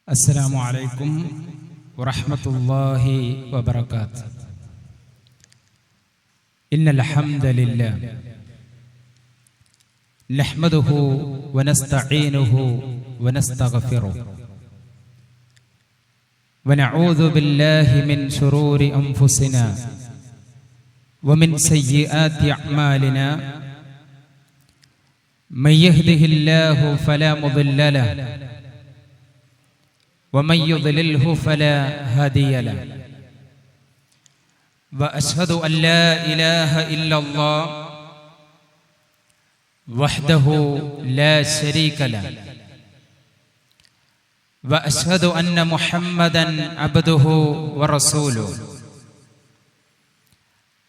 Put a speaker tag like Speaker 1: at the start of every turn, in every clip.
Speaker 1: السلام عليكم ورحمة الله وبركاته. إن الحمد لله نحمده ونستعينه ونستغفره ونعوذ بالله من شرور أنفسنا ومن سيئات أعمالنا. من يهده الله فلا مضل له ومن يضلله فلا هادي له. وأشهد أن لا إله إلا الله وحده لا شريك له وأشهد أن محمدا عبده ورسوله.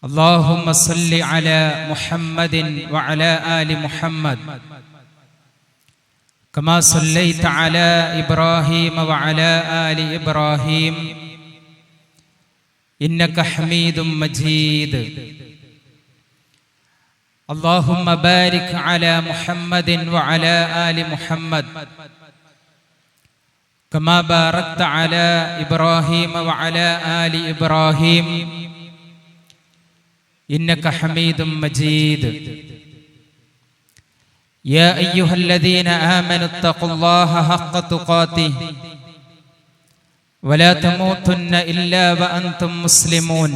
Speaker 1: اللهم صل على محمد وعلى آل محمد كما صليت على إبراهيم وعلى آل إبراهيم إنك حميد مجيد. اللهم بارك على محمد وعلى آل محمد كما باركت على إبراهيم وعلى آل إبراهيم إنك حميد مجيد. يا أيها الذين آمنوا اتقوا الله حق تقاته ولا تموتن إلا وأنتم مسلمون.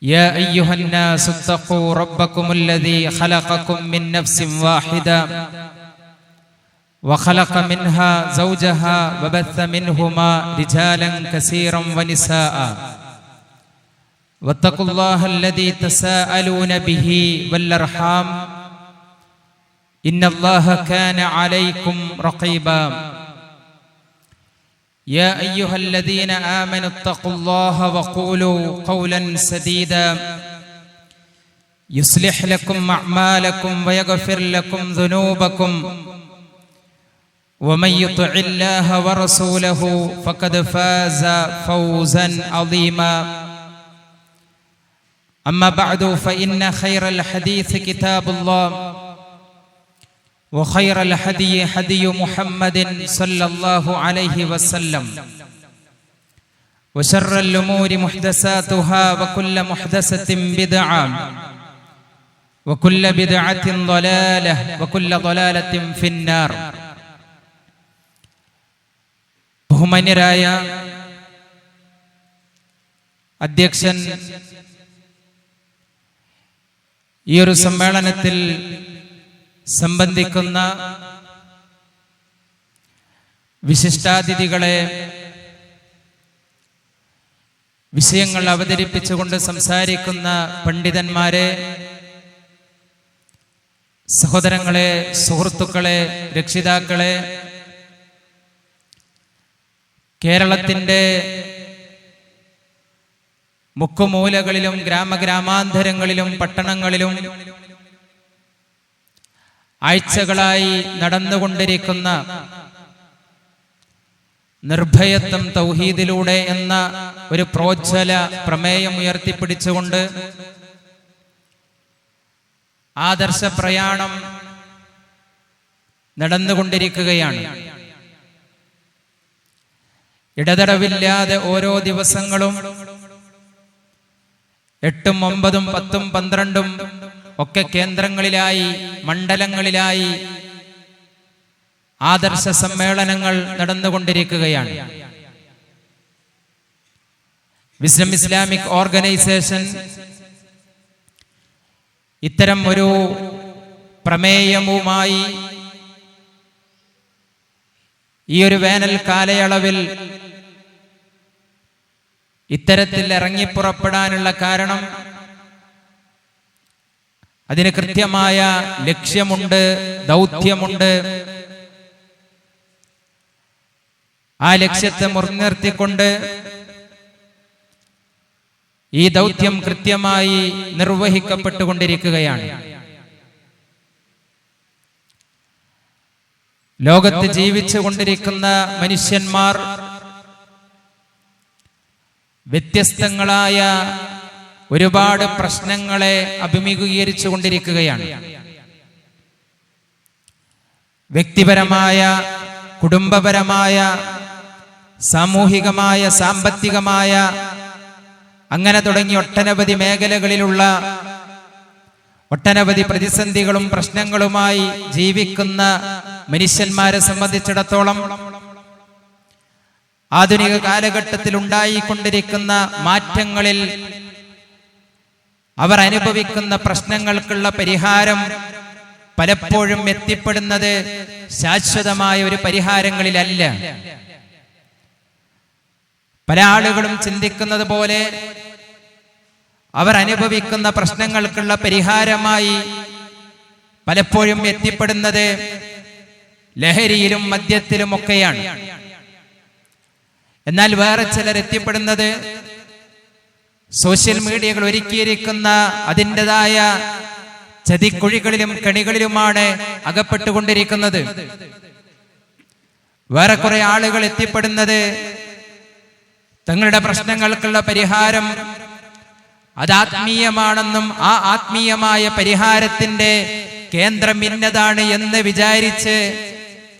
Speaker 1: يا أيها الناس اتقوا ربكم الذي خلقكم من نفس واحدة وخلق منها زوجها وبث منهما رجالا كثيرا ونساء. واتقوا الله الذي تساءلون به والأرحام إن الله كان عليكم رقيبا. يا أيها الذين آمنوا اتقوا الله وقولوا قولا سديدا يصلح لكم أعمالكم ويغفر لكم ذنوبكم ومن يطع الله ورسوله فقد فاز فوزا عظيما. أما بعد فإن خير الحديث كتاب الله وخير الهدي هدي محمد صلى الله عليه وسلم وشر الأمور محدثاتها وكل محدثة بدعة وكل بدعة ضلالة وكل ضلالة في النار. ബഹുമാന്യരായ അധ്യക്ഷൻ, ഈ ഒരു സമ്മേളനത്തിൽ സംബന്ധിക്കുന്ന വിശിഷ്ടാതിഥികളെ, വിഷയങ്ങൾ അവതരിപ്പിച്ചുകൊണ്ട് സംസാരിക്കുന്ന പണ്ഡിതന്മാരെ, സഹോദരങ്ങളെ, സുഹൃത്തുക്കളെ, രക്ഷിതാക്കളെ, കേരളത്തിൻ്റെ മുക്കുമൂലകളിലും ഗ്രാമഗ്രാമാന്തരങ്ങളിലും പട്ടണങ്ങളിലും ആഴ്ചകളായി നടന്നുകൊണ്ടിരിക്കുന്ന നിർഭയത്വം തൗഹീദിലൂടെ എന്ന ഒരു പ്രോജ്വല പ്രമേയം ഉയർത്തിപ്പിടിച്ചുകൊണ്ട് ആദർശ പ്രയാണം നടന്നുകൊണ്ടിരിക്കുകയാണ്. ഇടതടവില്ലാതെ ഓരോ ദിവസങ്ങളും 8, 9, 10, 12 ഒക്കെ കേന്ദ്രങ്ങളിലായി, മണ്ഡലങ്ങളിലായി ആദർശ സമ്മേളനങ്ങൾ നടന്നുകൊണ്ടിരിക്കുകയാണ്. വിസ്ഡം ഇസ്ലാമിക് ഓർഗനൈസേഷൻ ഇത്തരം ഒരു പ്രമേയവുമായി ഈ ഒരു വേനൽ കാലയളവിൽ ഇത്തരത്തിൽ ഇറങ്ങിപ്പുറപ്പെടാനുള്ള കാരണം, അതിന് കൃത്യമായ ലക്ഷ്യമുണ്ട്, ദൗത്യമുണ്ട്. ആ ലക്ഷ്യത്തെ മുൻനിർത്തിക്കൊണ്ട് ഈ ദൗത്യം കൃത്യമായി നിർവഹിക്കപ്പെട്ടുകൊണ്ടിരിക്കുകയാണ്. ലോകത്ത് ജീവിച്ചു കൊണ്ടിരിക്കുന്ന മനുഷ്യന്മാർ വ്യത്യസ്തങ്ങളായ ഒരുപാട് പ്രശ്നങ്ങളെ അഭിമുഖീകരിച്ചു കൊണ്ടിരിക്കുകയാണ്. വ്യക്തിപരമായ കുടുംബപരമായ, സാമൂഹികമായ, സാമ്പത്തികമായ, അങ്ങനെ തുടങ്ങി ഒട്ടനവധി മേഖലകളിലുള്ള ഒട്ടനവധി പ്രതിസന്ധികളും പ്രശ്നങ്ങളുമായി ജീവിക്കുന്ന മനുഷ്യന്മാരെ സംബന്ധിച്ചിടത്തോളം ആധുനിക കാലഘട്ടത്തിൽ ഉണ്ടായിക്കൊണ്ടിരിക്കുന്ന മാറ്റങ്ങളിൽ അവർ അനുഭവിക്കുന്ന പ്രശ്നങ്ങൾക്കുള്ള പരിഹാരം പലപ്പോഴും എത്തിപ്പെടുന്നത് ശാശ്വതമായ ഒരു പരിഹാരങ്ങളിലല്ല. പല ആളുകളും ചിന്തിക്കുന്നത് പോലെ അവർ അനുഭവിക്കുന്ന പ്രശ്നങ്ങൾക്കുള്ള പരിഹാരമായി പലപ്പോഴും എത്തിപ്പെടുന്നത് ലഹരിയിലും മദ്യത്തിലുമൊക്കെയാണ്. എന്നാൽ വേറെ ചിലർ എത്തിപ്പെടുന്നത് സോഷ്യൽ മീഡിയകൾ ഒരുക്കിയിരിക്കുന്ന അതിൻ്റെതായ ചതിക്കുഴികളിലും കെണികളിലുമാണ് അകപ്പെട്ടുകൊണ്ടിരിക്കുന്നത്. വേറെ കുറെ ആളുകൾ എത്തിപ്പെടുന്നത് തങ്ങളുടെ പ്രശ്നങ്ങൾക്കുള്ള പരിഹാരം അത് ആത്മീയമാണെന്നും ആ ആത്മീയമായ പരിഹാരത്തിന്റെ കേന്ദ്രം ഇന്നതാണ് എന്ന് വിചാരിച്ച്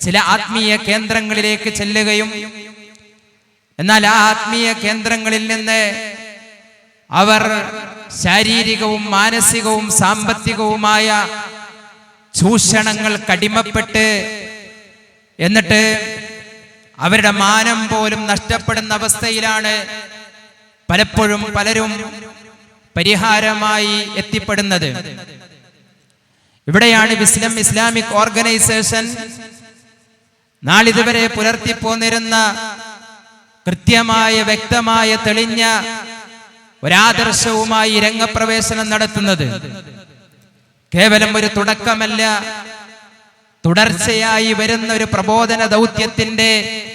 Speaker 1: ചില ആത്മീയ കേന്ദ്രങ്ങളിലേക്ക് ചെല്ലുകയും എന്നാൽ ആ ആത്മീയ കേന്ദ്രങ്ങളിൽ നിന്ന് അവർ ശാരീരികവും മാനസികവും സാമ്പത്തികവുമായ ചൂഷണങ്ങൾക്ക് അടിമപ്പെട്ട് എന്നിട്ട് അവരുടെ മാനം പോലും നഷ്ടപ്പെടുന്ന അവസ്ഥയിലാണ് പലപ്പോഴും പലരും പരിഹാരമായി എത്തിപ്പെടുന്നത്. ഇവിടെയാണ് ഇസ്ലാമിക് ഓർഗനൈസേഷൻ നാളിതുവരെ പുലർത്തിപ്പോന്നിരുന്ന കൃത്യമായ, വ്യക്തമായ, തെളിഞ്ഞ ഒരാദർശവുമായി രംഗപ്രവേശനം നടത്തുന്നത്. കേവലം ഒരു തുടക്കമല്ല, തുടർച്ചയായി വരുന്ന ഒരു പ്രബോധന ദൗത്യത്തിന്റെ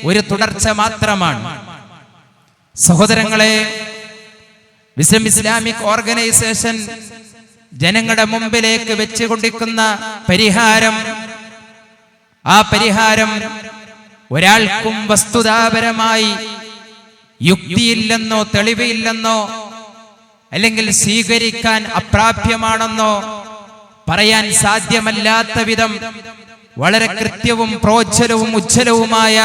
Speaker 1: ഒരു തുടർച്ച മാത്രമാണ്. സഹോദരങ്ങളെ, ഇസ്ലാമിക് ഓർഗനൈസേഷൻ ജനങ്ങളുടെ മുമ്പിലേക്ക് വെച്ചുകൊണ്ടിരിക്കുന്ന പരിഹാരം, ആ പരിഹാരം ഒരാൾക്കും വസ്തുതാപരമായി യുക്തിയില്ലെന്നോ തെളിവില്ലെന്നോ അല്ലെങ്കിൽ സ്വീകരിക്കാൻ അപ്രാപ്യമാണെന്നോ പറയാൻ സാധ്യമല്ലാത്ത വിധം വളരെ കൃത്യവും പ്രോജ്വലവും ഉജ്ജ്വലവുമായ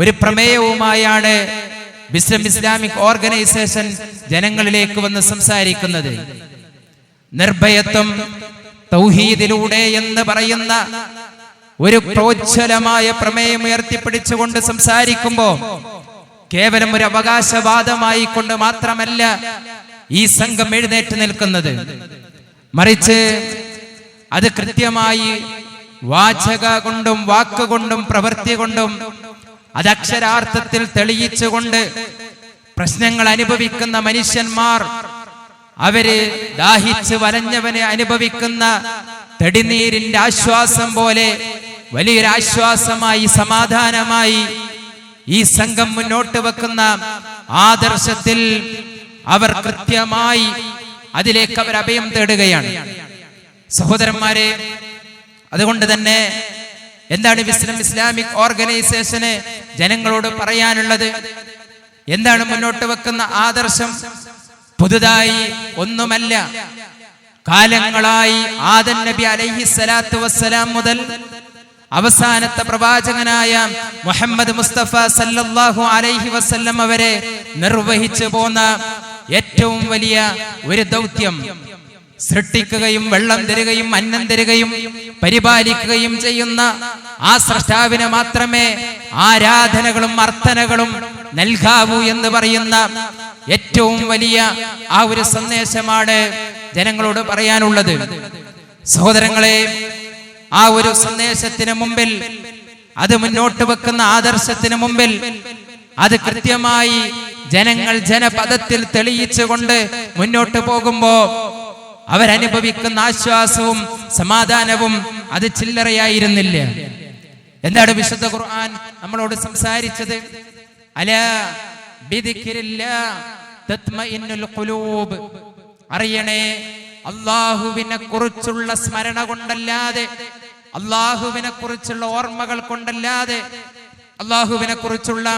Speaker 1: ഒരു പ്രമേയവുമായാണ് ഇസ്ലാമിക് ഓർഗനൈസേഷൻ ജനങ്ങളിലേക്ക് വന്ന് സംസാരിക്കുന്നത്. നിർഭയത്വം തൗഹീദിലൂടെ എന്ന് പറയുന്ന ഒരു പ്രോജ്വലമായ പ്രമേയം ഉയർത്തിപ്പിടിച്ചുകൊണ്ട് സംസാരിക്കുമ്പോൾ കേവലം ഒരു അവകാശവാദമായി കൊണ്ട് മാത്രമല്ല ഈ സംഘം എഴുന്നേറ്റ് നിൽക്കുന്നത്, മറിച്ച് അത് കൃത്യമായി വാചക കൊണ്ടും വാക്കുകൊണ്ടും പ്രവൃത്തി കൊണ്ടും അത് അക്ഷരാർത്ഥത്തിൽ തെളിയിച്ചുകൊണ്ട് പ്രശ്നങ്ങൾ അനുഭവിക്കുന്ന മനുഷ്യന്മാർ, അവര് ദാഹിച്ച് വലഞ്ഞവനെ അനുഭവിക്കുന്ന തെടിനീരിന്റെ ആശ്വാസം പോലെ വലിയൊരു ആശ്വാസമായി, സമാധാനമായി ഈ സംഘം മുന്നോട്ട് വെക്കുന്ന ആദർശത്തിൽ അവർ കൃത്യമായി അതിലേക്ക് അവർ അഭയം തേടുകയാണ്. സഹോദരന്മാരെ, അതുകൊണ്ട് തന്നെ എന്താണ് ഇസ്ലാമിക് ഓർഗനൈസേഷന് ജനങ്ങളോട് പറയാനുള്ളത്? എന്താണ് മുന്നോട്ട് വെക്കുന്ന ആദർശം? പുതുതായി ഒന്നുമല്ല. കാലങ്ങളായി ആദം നബി അലൈഹിസ്സലാത്തു വസ്സലാം മുതൽ അവസാനത്തെ പ്രവാചകനായ മുഹമ്മദ് മുസ്തഫ സല്ലല്ലാഹു അലൈഹി വസല്ലം അവരെ നിർവഹിച്ചു പോന്ന ഏറ്റവും വലിയ ഒരു ദൗത്യം, സൃഷ്ടിക്കുകയും വെള്ളം തരികയും അന്നം തരികയും പരിപാലിക്കുകയും ചെയ്യുന്ന ആ സ്രഷ്ടാവിനെ മാത്രമേ ആരാധനകളും അർത്ഥനകളും നൽകാവൂ എന്ന് പറയുന്ന ഏറ്റവും വലിയ ആ ഒരു സന്ദേശമാണ് ജനങ്ങളോട് പറയാനുള്ളത്. സഹോദരങ്ങളെ, ആ ഒരു സന്ദേശത്തിന് മുമ്പിൽ, അത് മുന്നോട്ട് വെക്കുന്ന ആദർശത്തിന് മുമ്പിൽ അത് കൃത്യമായി ജനങ്ങൾ ജനപദത്തിൽ തെളിയിച്ചുകൊണ്ട് മുന്നോട്ട് പോകുമ്പോ അവരനുഭവിക്കുന്ന ആശ്വാസവും സമാധാനവും അത് ചില്ലറയായിരുന്നില്ല. എന്താണ് വിശുദ്ധ ഖുർആൻ നമ്മളോട് സംസാരിച്ചത്? അലാ ബിദിക്രില്ലാഹ് തത്മഇന്നുൽ ഖുലൂബ്. അറിയണേ, അല്ലാഹുവിനെ കുറിച്ചുള്ള സ്മരണ കൊണ്ടല്ലാതെ, അല്ലാഹുവിനെ കുറിച്ചുള്ള ഓർമ്മകൾ കൊണ്ടല്ലാതെ, അല്ലാഹുവിനെ കുറിച്ചുള്ള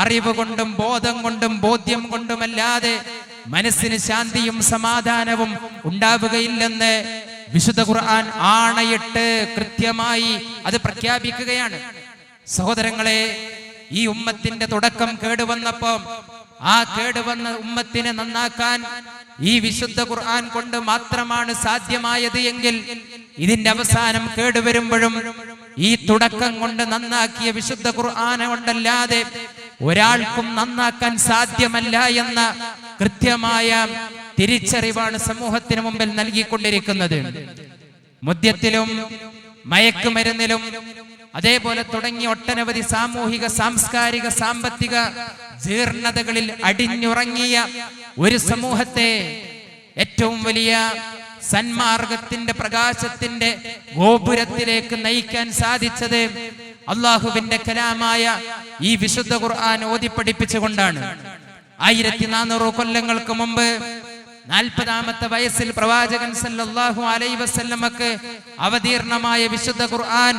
Speaker 1: അറിവ് കൊണ്ടും ബോധം കൊണ്ടും ബോധ്യം കൊണ്ടുമല്ലാതെ മനസ്സിന് ശാന്തിയും സമാധാനവും ഉണ്ടാവുകയില്ലെന്ന് വിശുദ്ധ ഖുർആൻ ആണയിട്ട് കൃത്യമായി അത് പ്രഖ്യാപിക്കുകയാണ്. സഹോദരങ്ങളെ, ഈ ഉമ്മത്തിന്റെ തുടക്കം കേടുവന്നപ്പോ ആ കേടുവന്ന ഉമ്മത്തിനെ നന്നാക്കാൻ ഈ വിശുദ്ധ ഖുർആൻ കൊണ്ട് മാത്രമാണ് സാധ്യമായത് എങ്കിൽ ഇതിന്റെ അവസാനം കേടുവരുമ്പോഴും ഈ തുടക്കം കൊണ്ട് നന്നാക്കിയ വിശുദ്ധ ഖുർആൻ കൊണ്ടല്ലാതെ ഒരാൾക്കും നന്നാക്കാൻ സാധ്യമല്ല എന്ന കൃത്യമായ തിരിച്ചറിവാണ് സമൂഹത്തിന് മുമ്പിൽ നൽകിക്കൊണ്ടിരിക്കുന്നത്. മദ്യത്തിലും മയക്കുമരുന്നിലും അതേപോലെ തുടങ്ങിയ ഒട്ടനവധി സാമൂഹിക, സാംസ്കാരിക, സാമ്പത്തിക ജീർണതകളിൽ അടിഞ്ഞുറങ്ങിയ ഒരു സമൂഹത്തെ ഏറ്റവും വലിയ സന്മാർഗത്തിന്റെ പ്രകാശത്തിന്റെ ഗോപുരത്തിലേക്ക് നയിക്കാൻ സാധിച്ചത് അള്ളാഹുവിന്റെ കലാമായ ഈ വിശുദ്ധ ഖുർആൻ ഓതി പഠിപ്പിച്ചുകൊണ്ടാണ്. 1400 കൊല്ലങ്ങൾക്ക് മുമ്പ് 40ാമത്തെ വയസ്സിൽ പ്രവാചകൻ സല്ലല്ലാഹു അലൈഹി വസല്ലമക്ക് അവതീർണമായ വിശുദ്ധ ഖുർആൻ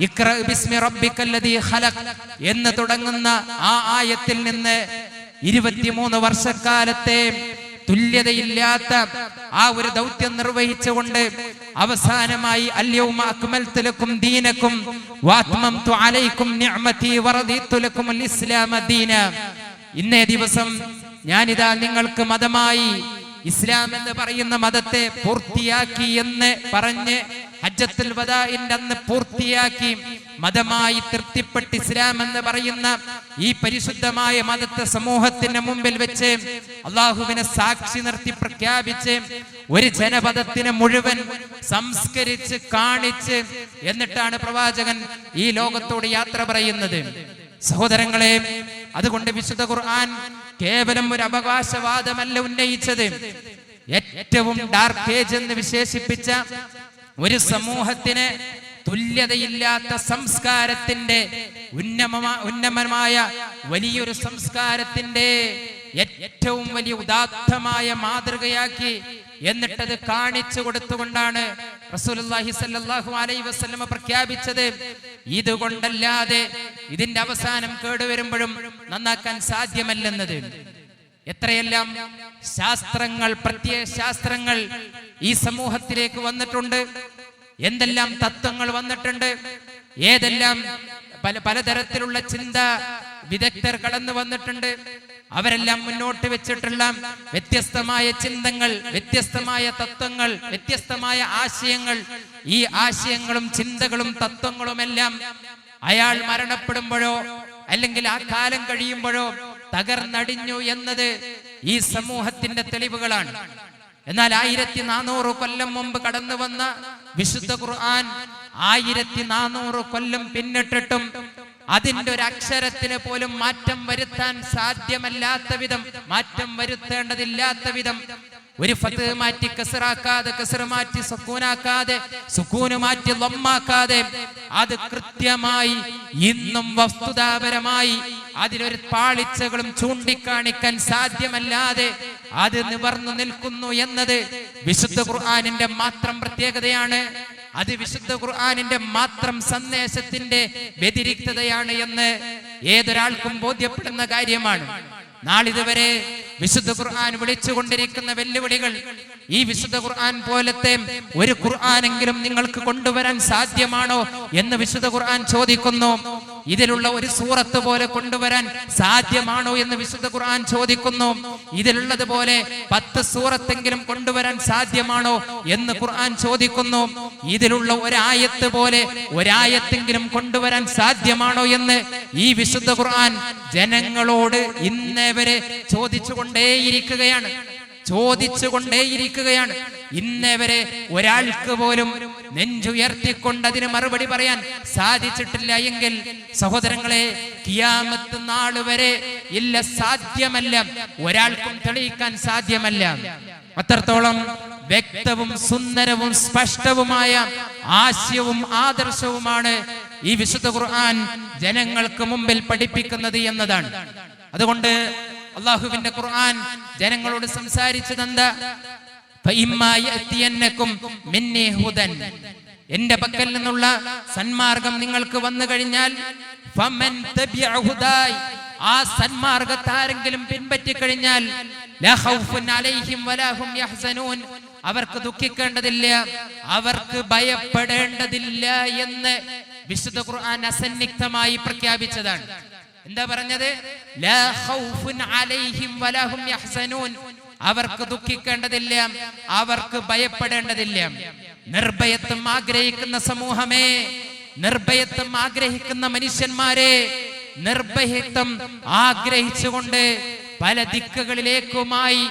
Speaker 1: ഇഖ്റ ബിസ്മി റബ്ബിക്കല്ലദീ ഖലഖ് എന്ന് തുടങ്ങുന്ന ആ ആയത്തിൽ നിന്ന് 23 വർഷക്കാലത്തെ തുല്യതയില്ലാത്ത ആ ഒരു ദൗത്യം നിർവഹിച്ചുകൊണ്ട് അവസാനമായി അൽയൗമ അക്മൽതു ലക്കും ദീനക്കും വഅത്മംതു അലൈക്കും നിഅമതി വറദീതു ലക്കുമുൽ ഇസ്ലാമ ദീന. ഇന്നേ ദിവസം ഞാനിതാ നിങ്ങൾക്ക് മതമായി ഇസ്ലാം എന്ന് പറയുന്ന മതത്തെ പൂർത്തിയാക്കി എന്ന് പറഞ്ഞ് ഹജ്ജത്തുൽ വദാഇന്റെ അന്ന് പൂർത്തിയാക്കി മതമായി തൃപ്തിപ്പെട്ട് ഇസ്ലാം എന്ന് പറയുന്ന ഈ പരിശുദ്ധമായ മതത്തെ സമൂഹത്തിന്റെ മുമ്പിൽ വെച്ച് അള്ളാഹുവിനെ സാക്ഷി നിർത്തി പ്രഖ്യാപിച്ച് ഒരു ജനപദത്തിനെ മുഴുവൻ സംസ്കരിച്ച് കാണിച്ച് എന്നിട്ടാണ് പ്രവാചകൻ ഈ ലോകത്തോട് യാത്ര പറയുന്നത്. സഹോദരങ്ങളെ, അതുകൊണ്ട് വിശുദ്ധ ഖുർആൻ കേവലം ഒരു അവകാശവാദമല്ല ഉന്നയിച്ചത്. ഏറ്റവും ഡാർക്ക് ഏജ് എന്ന് വിശേഷിപ്പിച്ച ഒരു സമൂഹത്തിന് തുല്യതയില്ലാത്ത സംസ്കാരത്തിന്റെ ഉന്നമമായ വലിയൊരു സംസ്കാരത്തിന്റെ ഏറ്റവും വലിയ ഉദാത്തമായ മാതൃകയാക്കി എന്നിട്ടത് കാണിച്ചു കൊടുത്തുകൊണ്ടാണ് റസൂലുള്ളാഹി സ്വല്ലല്ലാഹു അലൈഹി വസല്ലമ പ്രഖ്യാപിച്ചത്, ഇതുകൊണ്ടല്ലാതെ ഇതിന്റെ അവസാനം കേടുവരുമ്പോഴും നന്നാക്കാൻ സാധ്യമല്ലെന്നത്. എത്രയെല്ലാം ശാസ്ത്രങ്ങൾ, പ്രത്യയശാസ്ത്രങ്ങൾ ഈ സമൂഹത്തിലേക്ക് വന്നിട്ടുണ്ട്, എന്തെല്ലാം തത്വങ്ങൾ വന്നിട്ടുണ്ട്, ഏതെല്ലാം പലതരത്തിലുള്ള ചിന്ത വിദഗ്ധർ കടന്നു വന്നിട്ടുണ്ട്. അവരെല്ലാം മുന്നോട്ട് വെച്ചിട്ടുള്ള വ്യത്യസ്തമായ ചിന്തകൾ, വ്യത്യസ്തമായ തത്വങ്ങൾ, വ്യത്യസ്തമായ ആശയങ്ങൾ, ഈ ആശയങ്ങളും ചിന്തകളും തത്വങ്ങളും എല്ലാം അയാൾ മരണപ്പെടുമ്പോഴോ അല്ലെങ്കിൽ ആ കാലം കഴിയുമ്പോഴോ തകർന്നടിഞ്ഞു എന്നത് ഈ സമൂഹത്തിന്റെ തെളിവുകളാണ്. എന്നാൽ 1400 കൊല്ലം മുമ്പ് കടന്നു വന്ന വിശുദ്ധ ഖുർആൻ 1400 കൊല്ലം പിന്നിട്ടിട്ടും അതിന്റെ ഒരു അക്ഷരത്തിന് പോലും മാറ്റം വരുത്താൻ സാധ്യമല്ലാത്ത വിധം, മാറ്റം വരുത്തേണ്ടതില്ലാത്ത വിധം ഒരു ഫത്ത് മാറ്റി കസറാക്കാതെ, കസർ മാറ്റി സുക്കൂനാക്കാതെ, സുക്കൂന് മാറ്റി ലമ്മാക്കാതെ അത് കൃത്യമായി ഇന്നും വസ്തുതാപരമായി അതിലൊരു പാളിച്ചകളും ചൂണ്ടിക്കാണിക്കാൻ സാധ്യമല്ലാതെ അത് നിവർന്നു നിൽക്കുന്നു എന്നത് വിശുദ്ധ ഖുർആനിന്റെ മാത്രം പ്രത്യേകതയാണ്. അത് വിശുദ്ധ ഖുർആനിന്റെ മാത്രം സന്ദേശത്തിന്റെ വ്യതിരിക്തതയാണ് എന്ന് ഏതൊരാൾക്കും ബോധ്യപ്പെടുന്ന കാര്യമാണ്. നാളിതുവരെ വിശുദ്ധ ഖുർആൻ വിളിച്ചുകൊണ്ടിരിക്കുന്ന വെല്ലുവിളികൾ, ഈ വിശുദ്ധ ഖുർആൻ പോലത്തെ ഒരു ഖുർആനെങ്കിലും നിങ്ങൾക്ക് കൊണ്ടുവരാൻ സാധ്യമാണോ എന്ന് വിശുദ്ധ ഖുർആൻ ചോദിക്കുന്നു. ഇതിലുള്ള ഒരു സൂറത്ത് പോലെ കൊണ്ടുവരാൻ സാധ്യമാണോ എന്ന് വിശുദ്ധ ഖുർആൻ ചോദിക്കുന്നു. ഇതിലുള്ളതുപോലെ 10 സൂറത്തെങ്കിലും കൊണ്ടുവരാൻ സാധ്യമാണോ എന്ന് ഖുർആൻ ചോദിക്കുന്നു. ഇതിലുള്ള ഒരായത്ത് പോലെ ഒരായത്തെങ്കിലും കൊണ്ടുവരാൻ സാധ്യമാണോ എന്ന് ഈ വിശുദ്ധ ഖുർആൻ ജനങ്ങളോട് ഇന്നേ വരെ ചോദിച്ചുകൊണ്ടേയിരിക്കുകയാണ്. ഇന്നേ വരെ ഒരാൾക്ക് പോലും നെഞ്ചുയർത്തിക്കൊണ്ട് അതിന് മറുപടി പറയാൻ സാധിച്ചിട്ടില്ല എങ്കിൽ സഹോദരങ്ങളെ, ഖിയാമത്ത് നാൾ വരെ ഇല്ല, സാധ്യമല്ല, ഒരാൾക്കും തെളിയിക്കാൻ സാധ്യമല്ല. അത്രത്തോളം വ്യക്തവും സുന്ദരവും സ്പഷ്ടവുമായ ആശയവും ആദർശവുമാണ് ഈ വിശുദ്ധ ഖുർആൻ ജനങ്ങൾക്ക് മുമ്പിൽ പഠിപ്പിക്കുന്നത് എന്നതാണ്. അതുകൊണ്ട് അള്ളാഹുവിന്റെ ഖുർആൻ ജനങ്ങളോട് സംസാരിച്ചതെന്താ? എന്റെ പക്കൽ നിന്നുള്ള സന്മാർഗം നിങ്ങൾക്ക് വന്നു കഴിഞ്ഞാൽ ആ സന്മാർഗത്താരെങ്കിലും പിൻപറ്റി കഴിഞ്ഞാൽ അവർക്ക് ദുഃഖിക്കേണ്ടതില്ല, അവർക്ക് ഭയപ്പെടേണ്ടതില്ല എന്ന് വിശുദ്ധ ഖുർആൻ അസന്നിഗ്ധമായി പ്രഖ്യാപിച്ചതാണ്. എന്താ പറഞ്ഞത്? ലാ ഖൗഫുൻ അലൈഹിം വലാ ഹും യഹ്സനൂൻ. അവർക്ക് ദുഃഖിക്കേണ്ടതില്ല, അവർക്ക് ഭയപ്പെടേണ്ടതില്ല. നിർഭയത്വം ആഗ്രഹിക്കുന്ന സമൂഹമേ, നിർഭയത്വം ആഗ്രഹിക്കുന്ന മനുഷ്യന്മാരെ, നിർഭയത്വം ആഗ്രഹിച്ചുകൊണ്ട് പല ദിക്കുകളിലേക്കുമായി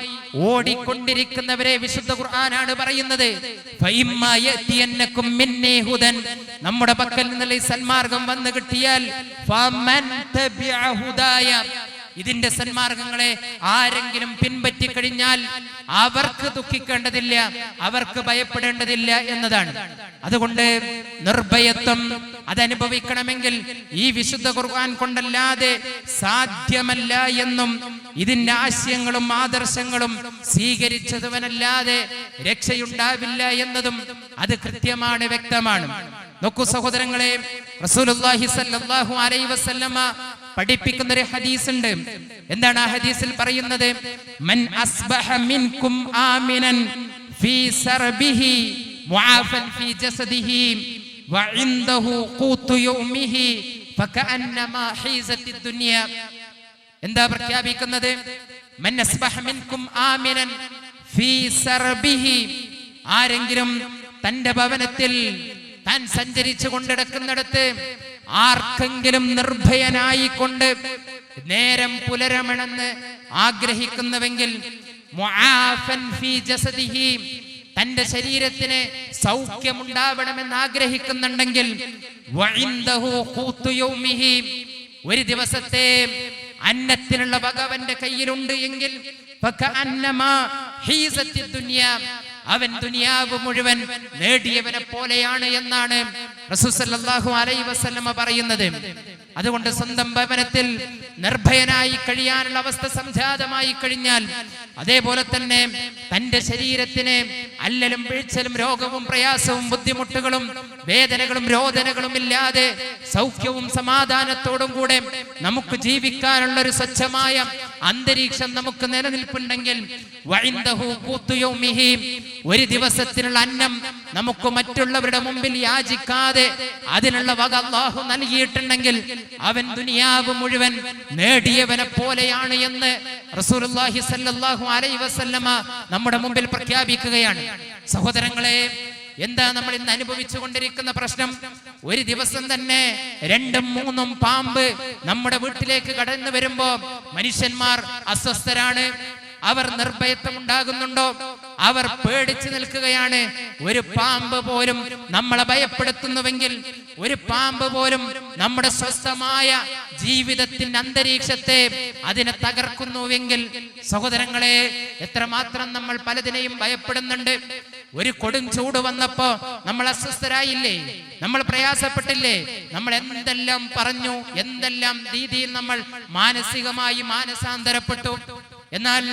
Speaker 1: ഓടിക്കൊണ്ടിരിക്കുന്നവരെ വിശുദ്ധ ഖുർആനാണ് പറയുന്നത്. നമ്മുടെ പക്കൽ നിന്നുള്ള സന്മാർഗം വന്നു കിട്ടിയാൽ ഇതിന്റെ സന്മാർഗങ്ങളെ ആരെങ്കിലും പിൻപറ്റി കഴിഞ്ഞാൽ അവർക്ക് ദുഃഖിക്കേണ്ടതില്ല, അവർക്ക് ഭയപ്പെടേണ്ടതില്ല എന്നതാണ്. അതുകൊണ്ട് നിർഭയത്വം അതനുഭവിക്കണമെങ്കിൽ ഈ വിശുദ്ധ ഖുർആൻ കൊണ്ടല്ലാതെ സാധ്യമല്ല എന്നും ഇതിന്റെ ആശയങ്ങളും ആദർശങ്ങളും സ്വീകരിച്ചതുവനല്ലാതെ രക്ഷയുണ്ടാവില്ല എന്നതും അത് കൃത്യമാണ്, വ്യക്തമാണ്. നോക്കൂ സഹോദരങ്ങളെ, റസൂലുള്ളാഹി സ്വല്ലല്ലാഹു അലൈഹി വസല്ലമ പഠിപ്പിക്കുന്ന ഒരു ഹദീസ് ഉണ്ട്. എന്താണ് ആ ഹദീസിൽ പറയുന്നത്? മൻ അസ്ബഹ മിൻകും ആമിനൻ ഫീ സർബിഹി മുആഫൻ ഫീ ജസദിഹി വഇൻദഹു ഖൂതു യൗമിഹി ഫകഅന്നമാ ഹീസത്തിദ് ദുനിയ. എന്താ പ്രഖ്യാപിക്കുന്നത്? മൻ അസ്ബഹ മിൻകും ആമിനൻ ഫീ സർബിഹി. ആരെങ്കിലും തന്റെ ഭവനത്തിൽ താൻ സഞ്ചരിച്ചു കൊണ്ടിടക്കുന്നിടത്ത് ആർക്കെങ്കിലും നിർഭയനായിക്കൊണ്ട് നേരം പുലരണമെന്ന് ആഗ്രഹിക്കുന്നുവെങ്കിൽ, മുആഫൻ ഫീ ജസദിഹി, തന്റെ ശരീരത്തിന് സൗഖ്യമുണ്ടാവണമെന്ന് ആഗ്രഹിക്കുന്നുണ്ടെങ്കിൽ, വഇൻദഹു ഖൂതു യൗമിഹി, ഒരു ദിവസത്തെ അന്നത്തിനുള്ള വക അവന്റെ കയ്യിലുണ്ട് എങ്കിൽ, ഫകഅന്നമാ ഹീസത്തിദ് ദുനിയ, അവൻ ദുനിയാവ് മുഴുവൻ നേടിയവനെ പോലെയാണ് എന്നാണ് റസൂൽ സല്ലല്ലാഹു അലൈഹി വസല്ലമ പറയുന്നത്. അതുകൊണ്ട് സ്വന്തം ഭവനത്തിൽ നിർഭയനായി കഴിയാനുള്ള അവസ്ഥ സംജാതമായി കഴിഞ്ഞാൽ, അതേപോലെ തന്നെ തന്റെ ശരീരത്തിന് അല്ലലും വീഴ്ചലും രോഗവും പ്രയാസവും ബുദ്ധിമുട്ടുകളും വേദനകളും രോദനകളും ഇല്ലാതെ സൗഖ്യവും സമാധാനത്തോടും കൂടെ നമുക്ക് ജീവിക്കാനുള്ള ഒരു സ്വച്ഛമായ അന്തരീക്ഷം നമുക്ക് നിലനിൽപ്പുണ്ടെങ്കിൽ, വഇൻദഹു ഖൂതു യൗമിഹി, ഒരു ദിവസത്തിനുള്ള അന്നം നമുക്ക് മറ്റുള്ളവരുടെ മുമ്പിൽ യാചിക്കാതെ അതിനുള്ള വക അല്ലാഹു നൽകിയിട്ടുണ്ടെങ്കിൽ അവൻ ദുനിയാവ് മുഴുവൻ നേടിയവനെ പോലെയാണ് എന്ന് റസൂലുള്ളാഹി സ്വല്ലല്ലാഹു അലൈഹി വസല്ലമ നമ്മുടെ മുമ്പിൽ പ്രഖ്യാപിക്കുകയാണ്. സഹോദരങ്ങളെ, എന്താ നമ്മൾ ഇന്ന് അനുഭവിച്ചു കൊണ്ടിരിക്കുന്ന പ്രശ്നം? ഒരു ദിവസം തന്നെ 2-3 പാമ്പ് നമ്മുടെ വീട്ടിലേക്ക് കടന്നു വരുമ്പോ മനുഷ്യന്മാർ അസ്വസ്ഥരാണ്. അവർ നിർഭയത്വം ഉണ്ടാകുന്നുണ്ടോ? അവർ പേടിച്ചു നിൽക്കുകയാണ്. ഒരു പാമ്പ് പോലും നമ്മളെ ഭയപ്പെടുത്തുന്നുവെങ്കിൽ, ഒരു പാമ്പ് പോലും നമ്മുടെ സ്വസ്ഥമായ ജീവിതത്തിന്റെ അന്തരീക്ഷത്തെ അതിനെ തകർക്കുന്നുവെങ്കിൽ, സഹോദരങ്ങളെ, എത്രമാത്രം നമ്മൾ പലതിനെയും ഭയപ്പെടുന്നുണ്ട്. ഒരു കൊടും ചൂട് വന്നപ്പോ നമ്മൾ അസ്വസ്ഥരായില്ലേ? നമ്മൾ പ്രയാസപ്പെട്ടില്ലേ? നമ്മൾ എന്തെല്ലാം പറഞ്ഞു, എന്തെല്ലാം രീതിയിൽ നമ്മൾ മാനസികമായി മാനസാന്തരപ്പെട്ടു. എന്നാൽ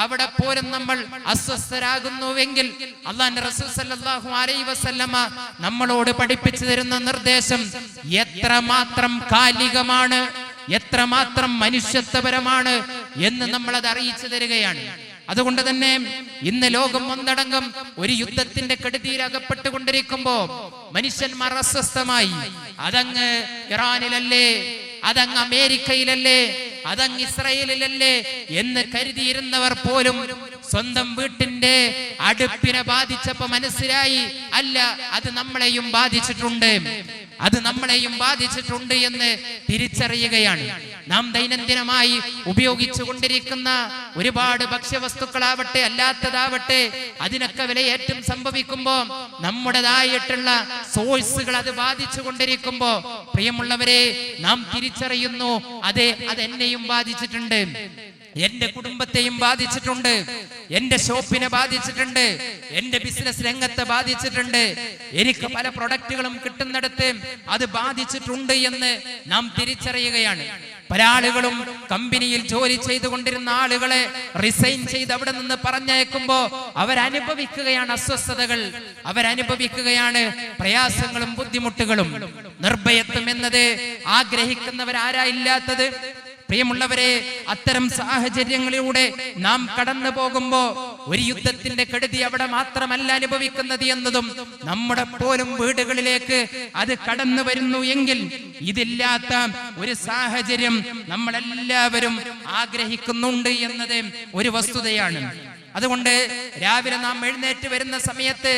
Speaker 1: അവിടെ പോലും നമ്മൾ അസ്വസ്ഥരാകുന്നുവെങ്കിൽ, അല്ലാഹുവിന്റെ റസൂൽ സല്ലല്ലാഹു അലൈഹി വസല്ലമ നമ്മളോട് പഠിപ്പിച്ചു തരുന്ന നിർദ്ദേശം എത്രമാത്രം കാലികമാണ്, എത്രമാത്രം മനുഷ്യത്വപരമാണ് എന്ന് നമ്മളത് അറിയിച്ചു തരികയാണ്. അതുകൊണ്ട് തന്നെ ഇന്ന് ലോകം ഒന്നടങ്കം ഒരു യുദ്ധത്തിന്റെ കെടുതിയിൽ അകപ്പെട്ടുകൊണ്ടിരിക്കുമ്പോ മനുഷ്യന്മാർ അസ്വസ്ഥമായി, അതങ്ങ് ഇറാനിലല്ലേ, അതങ്ങ് അമേരിക്കയിലല്ലേ, അതങ്ങ് ഇസ്രായേലിലല്ലേ എന്ന് കരുതിയിരുന്നവർ പോലും സ്വന്തം വീട്ടിന്റെ അടുപ്പിനെ ബാധിച്ചപ്പോ മനസ്സിലായി, അല്ല, അത് നമ്മളെയും ബാധിച്ചിട്ടുണ്ട്, അത് നമ്മളെയും ബാധിച്ചിട്ടുണ്ട് എന്ന് തിരിച്ചറിയുകയാണ്. നാം ദൈനംദിനമായി ഉപയോഗിച്ചു കൊണ്ടിരിക്കുന്ന ഒരുപാട് ഭക്ഷ്യവസ്തുക്കളാവട്ടെ അല്ലാത്തതാവട്ടെ, അതിനൊക്കെ വിലയേറ്റം സംഭവിക്കുമ്പോ നമ്മുടേതായിട്ടുള്ള സോഴ്സുകൾ അത് ബാധിച്ചു കൊണ്ടിരിക്കുമ്പോ, പ്രിയമുള്ളവരെ, നാം തിരിച്ചറിയുന്നു, അതെ, അതെന്നെയും ബാധിച്ചിട്ടുണ്ട്, എന്റെ കുടുംബത്തെയും ബാധിച്ചിട്ടുണ്ട്, എന്റെ ഷോപ്പിനെ ബാധിച്ചിട്ടുണ്ട്, എന്റെ ബിസിനസ് രംഗത്തെ ബാധിച്ചിട്ടുണ്ട്, എനിക്ക് പല പ്രൊഡക്റ്റുകളും കിട്ടുന്നിടത്ത് അത് ബാധിച്ചിട്ടുണ്ട് എന്ന് നാം തിരിച്ചറിയുകയാണ്. പല ആളുകളും കമ്പനിയിൽ ജോലി ചെയ്തുകൊണ്ടിരുന്ന ആളുകളെ റിസൈൻ ചെയ്ത് അവിടെ നിന്ന് പറഞ്ഞയക്കുമ്പോ അവരനുഭവിക്കുകയാണ് അസ്വസ്ഥതകൾ, അവരനുഭവിക്കുകയാണ് പ്രയാസങ്ങളും ബുദ്ധിമുട്ടുകളും. നിർഭയത്വം എന്നത് ആഗ്രഹിക്കുന്നവരാരാ ഇല്ലാത്തത്? പ്രിയമുള്ളവരെ, അത്തരം സാഹചര്യങ്ങളിലൂടെ നാം കടന്നു പോകുമ്പോ ഒരു യുദ്ധത്തിന്റെ കെടുതി അവിടെ മാത്രമല്ല അനുഭവിക്കുന്നത് എന്നതും നമ്മുടെ പോലും വീടുകളിലേക്ക് അത് കടന്നു വരുന്നു എങ്കിൽ ഇതില്ലാത്ത ഒരു സാഹചര്യം നമ്മളെല്ലാവരും ആഗ്രഹിക്കുന്നുണ്ട് എന്നത് ഒരു വസ്തുതയാണ്. അതുകൊണ്ട് രാവിലെ നാം എഴുന്നേറ്റ് വരുന്ന സമയത്ത്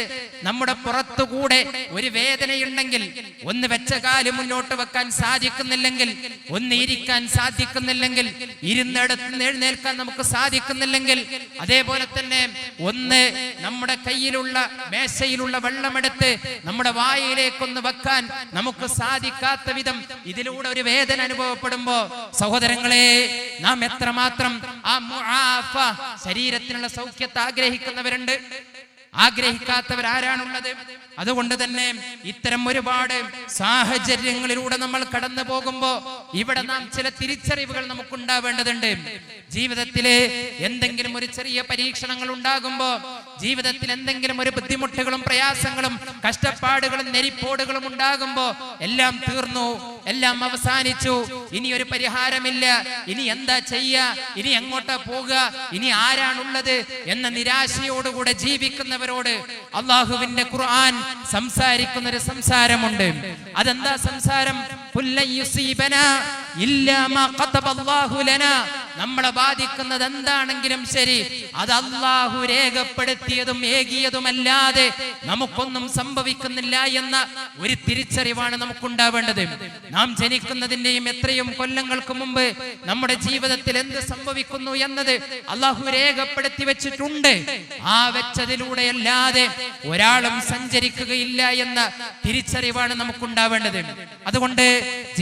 Speaker 1: നമ്മുടെ പുറത്തുകൂടെ ഒരു വേദനയുണ്ടെങ്കിൽ, ഒന്ന് വെച്ച കാല് മുന്നോട്ട് വെക്കാൻ സാധിക്കുന്നില്ലെങ്കിൽ, ഒന്ന് ഇരിക്കാൻ സാധിക്കുന്നില്ലെങ്കിൽ, ഇരുന്നിടത്ത് എഴുന്നേൽക്കാൻ നമുക്ക് സാധിക്കുന്നില്ലെങ്കിൽ, അതേപോലെ തന്നെ ഒന്ന് നമ്മുടെ കയ്യിലുള്ള മേശയിലുള്ള വെള്ളമെടുത്ത് നമ്മുടെ വായിലേക്കൊന്ന് വെക്കാൻ നമുക്ക് സാധിക്കാത്ത വിധം ഇതിലൂടെ ഒരു വേദന അനുഭവപ്പെടുമ്പോ സഹോദരങ്ങളെ, നാം എത്രമാത്രം ആ മുആഫ ശരീരത്തിനുള്ള സൗഖ്യത്തെ ആഗ്രഹിക്കുന്നവരുണ്ട്, ആഗ്രഹിക്കാത്തവരാരാണുള്ളത്? അതുകൊണ്ട് തന്നെ ഇത്തരം ഒരുപാട് സാഹചര്യങ്ങളിലൂടെ നമ്മൾ കടന്നു പോകുമ്പോ ഇവിടെ നാം ചില തിരിച്ചറിവുകൾ നമുക്കുണ്ടാവേണ്ടതുണ്ട്. ജീവിതത്തില് എന്തെങ്കിലും ഒരു ചെറിയ പരീക്ഷണങ്ങൾ ഉണ്ടാകുമ്പോ, ജീവിതത്തിൽ എന്തെങ്കിലും ഒരു ബുദ്ധിമുട്ടുകളും പ്രയാസങ്ങളും കഷ്ടപ്പാടുകളും നെരിപ്പോടുകളും ഉണ്ടാകുമ്പോ എല്ലാം തീർന്നു, എല്ലാം അവസാനിച്ചു, ഇനി ഒരു പരിഹാരമില്ല, ഇനി എന്താ ചെയ്യാ, ഇനി എങ്ങോട്ടാ പോകുക, ഇനി ആരാണുള്ളത് എന്ന നിരാശയോടുകൂടെ ജീവിക്കുന്നവരോട് അള്ളാഹുവിന്റെ ഖുർആൻ സംസാരിക്കുന്ന ഒരു സംസാരമുണ്ട്. അതെന്താ സംസാരം? നമ്മളെ ബാധിക്കുന്നത് എന്താണെങ്കിലും ശരി, അത് അല്ലാഹു രേഖപ്പെടുത്തിയതും ഏകിയതുമല്ലാതെ നമുക്കൊന്നും സംഭവിക്കുന്നില്ല എന്ന ഒരു തിരിച്ചറിവാണ് നമുക്കുണ്ടാവേണ്ടത്. നാം ജനിക്കുന്നതിന്റെയും എത്രയും കൊല്ലങ്ങൾക്ക് മുമ്പ് നമ്മുടെ ജീവിതത്തിൽ എന്ത് സംഭവിക്കുന്നു എന്നത് അല്ലാഹു രേഖപ്പെടുത്തി വെച്ചിട്ടുണ്ട്. ആ വെച്ചതിലൂടെ അല്ലാതെ ഒരാളും സഞ്ചരിക്കുകയില്ല എന്ന തിരിച്ചറിവാണ് നമുക്കുണ്ടാവേണ്ടത്. അതുകൊണ്ട്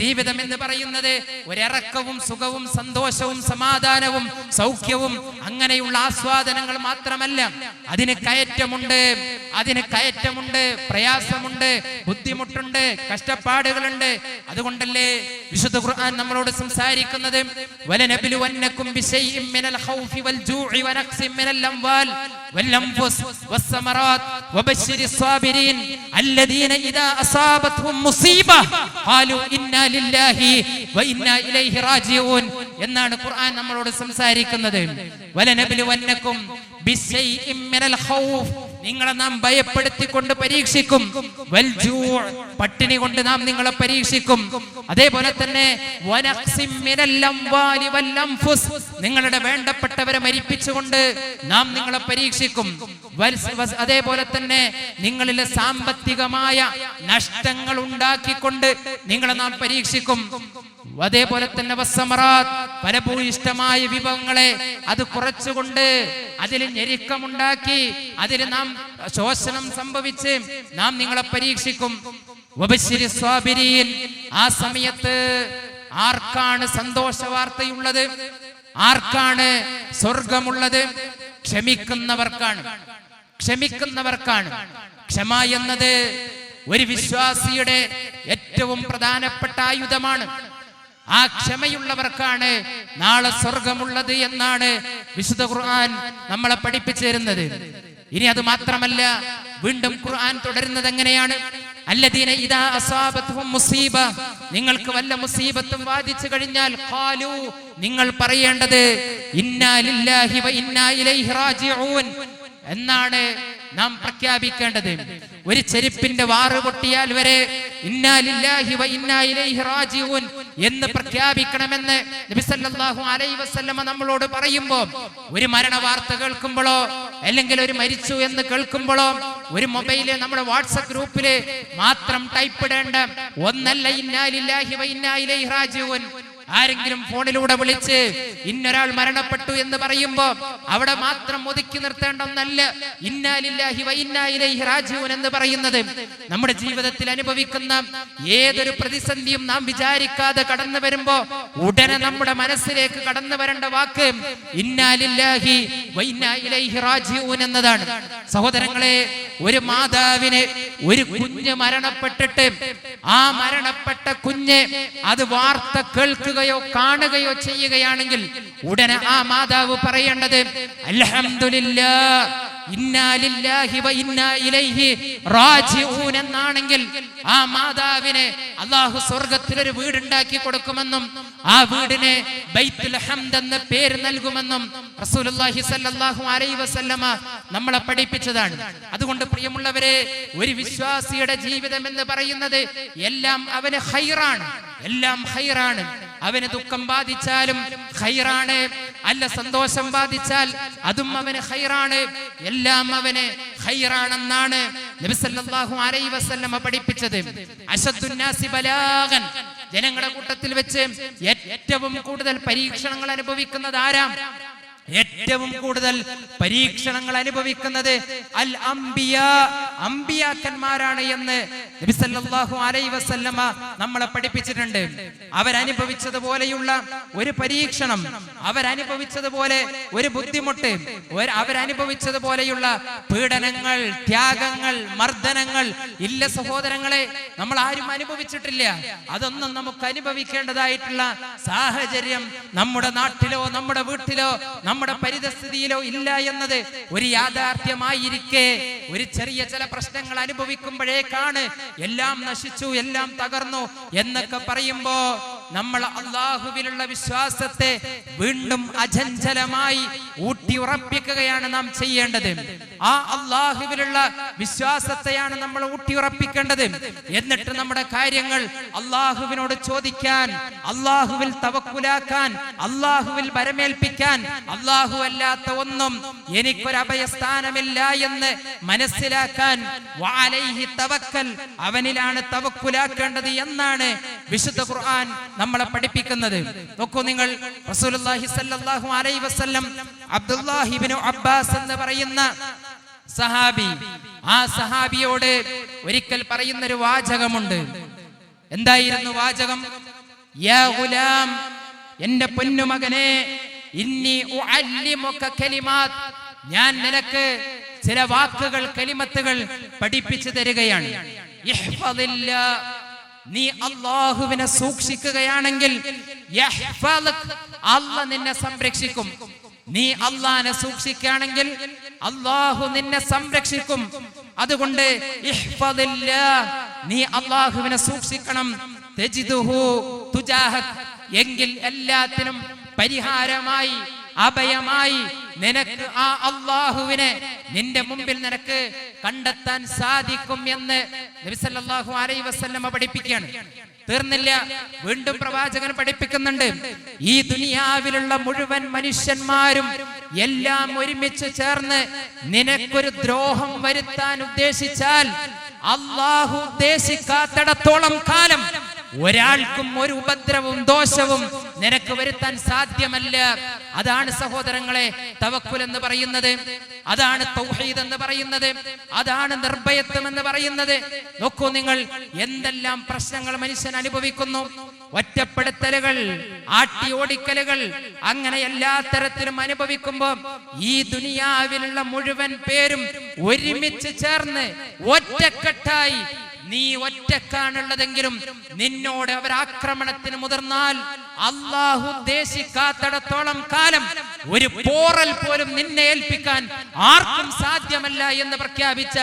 Speaker 1: ജീവിതം എന്ന് പറയുന്നത് ഒരിറക്കവും സുഖവും സന്തോഷവും സമാധാനവും സൗഖ്യവും അങ്ങനെയുള്ള ആസ്വാദനങ്ങൾ മാത്രമല്ല. അതിന് കയറ്റമുണ്ട്, പ്രയാസമുണ്ട്, ബുദ്ധിമുട്ടുണ്ട്, കഷ്ടപ്പാടുകളുണ്ട്. അതുകൊണ്ടല്ലേ വിശുദ്ധ ഖുർആൻ നമ്മളോട് സംസാരിക്കുന്നത് വലനബ്ലുവന്നകും ബിശൈഇൻ മിനൽ ഖൗഫി വൽ ജൂഇ വനഖ്സിൻ മിനൽ അംവാൽ വൽ അൻഫുസ് വസ്സമറാത്ത് വബശ്ശിരിസ് സാബിരീൻ അല്ലദീന ഇദാ അസാബത്ഹും മുസീബ ഖാലു ഇന്നാ ലില്ലാഹി വ ഇന്നാ ഇലൈഹി റാജിഊൻ എന്നാണ് ഖുർആൻ നമ്മളോട് സംസാരിക്കുന്നത്. വലനബ്ലുവന്നകും ബിശൈഇൻ മിനൽ ഖൗഫ്, നിങ്ങളെ നാം ഭയപ്പെടുത്തിക്കൊണ്ട് പരീക്ഷിക്കും, വൽ ജൂഅ്, പട്ടിണി കൊണ്ട് നാം നിങ്ങളെ പരീക്ഷിക്കും, അതേപോലെ തന്നെ വനഖ്സിൻ മിനൽ അംവാലി വൽ അൻഫുസ്, നിങ്ങളുടെ വേണ്ടപ്പെട്ടവരെ മരിപ്പിച്ചുകൊണ്ട് നാം നിങ്ങളെ പരീക്ഷിക്കും, അതേപോലെ തന്നെ നിങ്ങളിലെ സാമ്പത്തികമായ നഷ്ടങ്ങൾ ഉണ്ടാക്കിക്കൊണ്ട് നിങ്ങളെ നാം പരീക്ഷിക്കും, അതേപോലെ തന്നെ വസ്സമറാത്ത്, ഫലഭൂയിഷ്ടമായ വിഭവങ്ങളെ അത് കുറച്ചുകൊണ്ട് അതിൽ ഞെരുക്കമുണ്ടാക്കി അതിൽ നാം ശോഷണം സംഭവിച്ച് നാം നിങ്ങളെ പരീക്ഷിക്കും. വബശ്ശിരിസ് സാബിരീൻ, ആ സമയത്ത് ആർക്കാണ് സന്തോഷ വാർത്തയുള്ളത്? ആർക്കാണ് സ്വർഗമുള്ളത്? ക്ഷമിക്കുന്നവർക്കാണ്. ക്ഷമ എന്നത് ഒരു വിശ്വാസിയുടെ ഏറ്റവും പ്രധാനപ്പെട്ട ആയുധമാണ്. ആ ക്ഷമയുള്ളവർക്കാണ് നാളെ സ്വർഗമുള്ളത് എന്നാണ് വിശുദ്ധ ഖുർആൻ നമ്മളെ പഠിപ്പിച്ചു തരുന്നത്. ഇനി അത് മാത്രമല്ല, വീണ്ടും ഖുർആൻ തുടരുന്നത് എങ്ങനെയാണ്? അല്ലദീന ഇദാ അസാബത്ഹും മുസീബ, നിങ്ങൾക്ക് വല്ല മുസീബത്തും ബാധിച്ചു കഴിഞ്ഞാൽ ഖാലു, നിങ്ങൾ പറയേണ്ടത് ഇന്നാ ലില്ലാഹി വ ഇന്നാ ഇലൈഹി റാജിഊൻ എന്നാണ് നാം പ്രഖ്യാപിക്കേണ്ടത്. ഒരു ചെരുപ്പിന്റെ വാറ് പൊട്ടിയാൽ വരെ ഇന്നാ ലില്ലാഹി വ ഇന്നാ ഇലൈഹി റാജിഊൻ എന്ന് പ്രഖ്യാപിക്കണമെന്ന് നബി സല്ലല്ലാഹു അലൈഹി വസല്ലമ നമ്മളോട് പറയുമ്പോൾ, ഒരു മരണ വാർത്ത കേൾക്കുമ്പോഴോ അല്ലെങ്കിൽ ഒരു മരിച്ചു എന്ന് കേൾക്കുമ്പോഴോ ഒരു മൊബൈല് നമ്മുടെ വാട്സ്ആപ്പ് ഗ്രൂപ്പില് മാത്രം ടൈപ്പ് ഇടേണ്ട ഒന്നല്ല ഇന്നാ ലില്ലാഹി വ ഇന്നാ ഇലൈഹി റാജിഊൻ. ആരെങ്കിലും ഫോണിലൂടെ വിളിച്ച് ഇന്നൊരാൾ മരണപ്പെട്ടു എന്ന് പറയുമ്പോ അവിടെ മാത്രം ഒതുക്കി നിർത്തേണ്ട ഒന്നല്ല ഇന്നാ ലില്ലാഹി വ ഇന്നാ ഇലൈഹി റാജിഊൻ എന്ന് പറയുന്നത്. നമ്മുടെ ജീവിതത്തിൽ അനുഭവിക്കുന്ന ഏതൊരു പ്രതിസന്ധിയും നാം വിചാരിക്കാതെ കടന്നു വരുമ്പോ ഉടനെ നമ്മുടെ മനസ്സിലേക്ക് കടന്നു വരേണ്ട വാക്ക് ഇന്നാ ലില്ലാഹി വ ഇന്നാ ഇലൈഹി റാജിഊൻ എന്നതാണ്. സഹോദരങ്ങളെ, ഒരു മാതാവിന് ഒരു കുഞ്ഞ് മരണപ്പെട്ടിട്ട് ആ മരണപ്പെട്ട കുഞ്ഞ് അത് വാർത്ത കേൾക്കുകയോ കാണുകയോ ചെയ്യുകയാണെങ്കിൽ ഉടനെ ആ മാതാവ് പറയേണ്ടത് അൽഹംദുലില്ലാഹ്, ഇന്നാ ലില്ലാഹി വ ഇന്നാ ഇലൈഹി റാജിഊൻ എന്നാണെങ്കിൽ ആ മാതാവിനെ അല്ലാഹു സ്വർഗ്ഗത്തിൽ ഒരു വീടുണ്ടാക്കി കൊടുക്കുമെന്നും ആ വീടിനെ ബൈത്തുൽ ഹംദ് എന്ന പേര് നൽകുമെന്നും റസൂലുള്ളാഹി സ്വല്ലല്ലാഹു അലൈഹി വസല്ലമ നമ്മളെ പഠിപ്പിച്ചതാണ്. അതുകൊണ്ട് പ്രിയമുള്ളവരെ, ഒരു വിശ്വാസിയുടെ ജീവിതം എന്ന് പറയുന്നത് എല്ലാം അവന് ഖൈറാണ്, എല്ലാം ഖൈറാണ്. അവന് ദുഃഖം ബാധിച്ചാലും ഖൈറാണ്, അല്ല സന്തോഷം ബാധിച്ചാൽ അതും അവന് ഖൈറാണ്, എല്ലാം അവന് ഖൈറാണെന്നാണ് നബി സല്ലല്ലാഹു അലൈഹി വസല്ലമ പഠിപ്പിച്ചത്. അശദ്ദുന്നാസി ബലാഗൻ, ജനങ്ങളുടെ കൂട്ടത്തിൽ വെച്ച് ഏറ്റവും കൂടുതൽ പരീക്ഷണങ്ങൾ അനുഭവിക്കുന്നത് ആരാ? ഏറ്റവും കൂടുതൽ പരീക്ഷണങ്ങൾ അനുഭവിക്കുന്നത് അൽ അംബിയ, അംബിയാക്കന്മാരാണ് എന്ന് നബി സല്ലല്ലാഹു അലൈഹി വസല്ലമ നമ്മളെ പഠിപ്പിച്ചിട്ടുണ്ട്. അവരനുഭവിച്ചതുപോലെയുള്ള ഒരു പരീക്ഷണം, അവരനുഭവിച്ചതുപോലെ ഒരു ബുദ്ധിമുട്ട്, അവരനുഭവിച്ചതുപോലെയുള്ള പീഡനങ്ങൾ, ത്യാഗങ്ങൾ, മർദ്ദനങ്ങൾ ഇല്ല സഹോദരങ്ങളെ, നമ്മൾ ആരും അനുഭവിച്ചിട്ടില്ല. അതൊന്നും നമുക്ക് അനുഭവിക്കേണ്ടതായിട്ടുള്ള സാഹചര്യം നമ്മുടെ നാട്ടിലോ നമ്മുടെ വീട്ടിലോ നമ്മുടെ പരിതസ്ഥിതിയിലോ ഇല്ല എന്നത് ഒരു യാഥാർത്ഥ്യമായിരിക്കെ ഒരു ചെറിയ ചില പ്രശ്നങ്ങൾ അനുഭവിക്കുമ്പോഴേക്കാണ് എല്ലാം നശിച്ചു, എല്ലാം തകർന്നു എന്നൊക്കെ പറയുമ്പോ നമ്മൾ അല്ലാഹുവിലുള്ള വിശ്വാസത്തെ വീണ്ടും അചഞ്ചലമായി ഊട്ടി ഉറപ്പിക്കുകയാണ് നാം ചെയ്യേണ്ടത്. ആ അല്ലാഹുവിലുള്ള വിശ്വാസത്തെയാണ് നമ്മൾ ഊട്ടി ഉറപ്പിക്കേണ്ടത്. എന്നിട്ട് നമ്മുടെ കാര്യങ്ങൾ അല്ലാഹുവിനോട് ചോദിക്കാൻ, അല്ലാഹുവിൽ തവക്കുലാക്കാൻ, അല്ലാഹുവിൽ ഭരമേൽപ്പിക്കാൻ, അല്ലാഹു അല്ലാത്ത ഒന്നും എനിക്കൊരു അഭയസ്ഥാനമില്ല എന്ന് മനസ്സിലാക്കാൻ, വഅലൈഹി തവക്കൽ, അവനിലാണ് തവക്കുലാക്കേണ്ടത് എന്നാണ് വിശുദ്ധ ഖുർആൻ നമ്മളെ പഠിപ്പിക്കുന്നത്. നോക്കൂ നിങ്ങൾ, റസൂലുള്ളാഹി സ്വല്ലല്ലാഹു അലൈഹി വസല്ലം അബ്ദുല്ലാഹി ഇബ്നു അബ്ബാസ് എന്ന് പറയുന്ന സഹാബി, ആ സഹാബിയോട് ഒരിക്കൽ പറയുന്ന ഒരു വാചകമുണ്ട്. എന്തായിരുന്നു വാചകം? യാ ഗുലാം, എന്റെ പൊന്നുമകനെ, ഇന്നി ഉഅല്ലിമുക കലിമാത്ത്, ഞാൻ നിനക്ക് ചില വാക്കുകൾ, കലിമത്തുകൾ പഠിപ്പിച്ചു തരികയാണ്. ഇഹ്ഫദില്ലാ, നീ അല്ലാഹുവിനെ സൂക്ഷിക്കുകയാണെങ്കിൽ അല്ലാഹു നിന്നെ സംരക്ഷിക്കും. നീ അല്ലാഹുവിനെ സൂക്ഷിക്കുകയാണെങ്കിൽ അല്ലാഹു നിന്നെ സംരക്ഷിക്കും. അതുകൊണ്ട് നീ അല്ലാഹുവിനെ സൂക്ഷിക്കണം. തജിദുഹു തുജാഹക്, എങ്കിൽ എല്ലാത്തിനും പരിഹാരമായി, അഭയമായി നിനക്ക് ആ അല്ലാഹുവിനെ നിന്റെ മുമ്പിൽ നിനക്ക് കണ്ടെത്താൻ സാധിക്കും എന്ന് നബി സല്ലല്ലാഹു അലൈഹി വസല്ലമ പഠിപ്പിക്കുകയാണ്. തീർന്നില്ല, വീണ്ടും പ്രവാചകൻ പഠിപ്പിക്കുന്നുണ്ട്. ഈ ദുനിയാവിലുള്ള മുഴുവൻ മനുഷ്യന്മാരും എല്ലാം ഒരുമിച്ച് ചേർന്ന് നിനക്കൊരു ദ്രോഹം വരുത്താൻ ഉദ്ദേശിച്ചാൽ അല്ലാഹു ഉദ്ദേശിക്കാത്തിടത്തോളം കാലം ഒരാൾക്കും ഒരു ഉപദ്രവവും ദോഷവും നിനക്ക് വരുത്താൻ സാധ്യമല്ല. അതാണ് സഹോദരങ്ങളെ തവക്കുൽ എന്ന് പറയുന്നത്, അതാണ് തൗഹീദ് എന്ന് പറയുന്നത്, അതാണ് നിർഭയത്വം എന്ന് പറയുന്നത്. നോക്കൂ നിങ്ങൾ, എന്തെല്ലാം പ്രശ്നങ്ങൾ മനുഷ്യൻ അനുഭവിക്കുന്നു. ഒറ്റപ്പെടുത്തലുകൾ, ആട്ടി ഓടിക്കലുകൾ, അങ്ങനെ എല്ലാ തരത്തിലും അനുഭവിക്കുമ്പോ ഈ ദുനിയാവിലുള്ള മുഴുവൻ പേരും ഒരുമിച്ച് ചേർന്ന് ഒറ്റക്കെട്ടായി, നീ ഒറ്റക്കാണുള്ളതെങ്കിലും നിന്നോട് അവർ ആക്രമണത്തിന് മുതിർന്നാൽ അല്ലാഹു ഉദ്ദേശിക്കാത്തിടത്തോളം കാലം ഒരു പോറൽ പോലും നിന്നെ ഏൽപ്പിക്കാൻ ആർക്കും സാധ്യമല്ല എന്ന് പ്രഖ്യാപിച്ച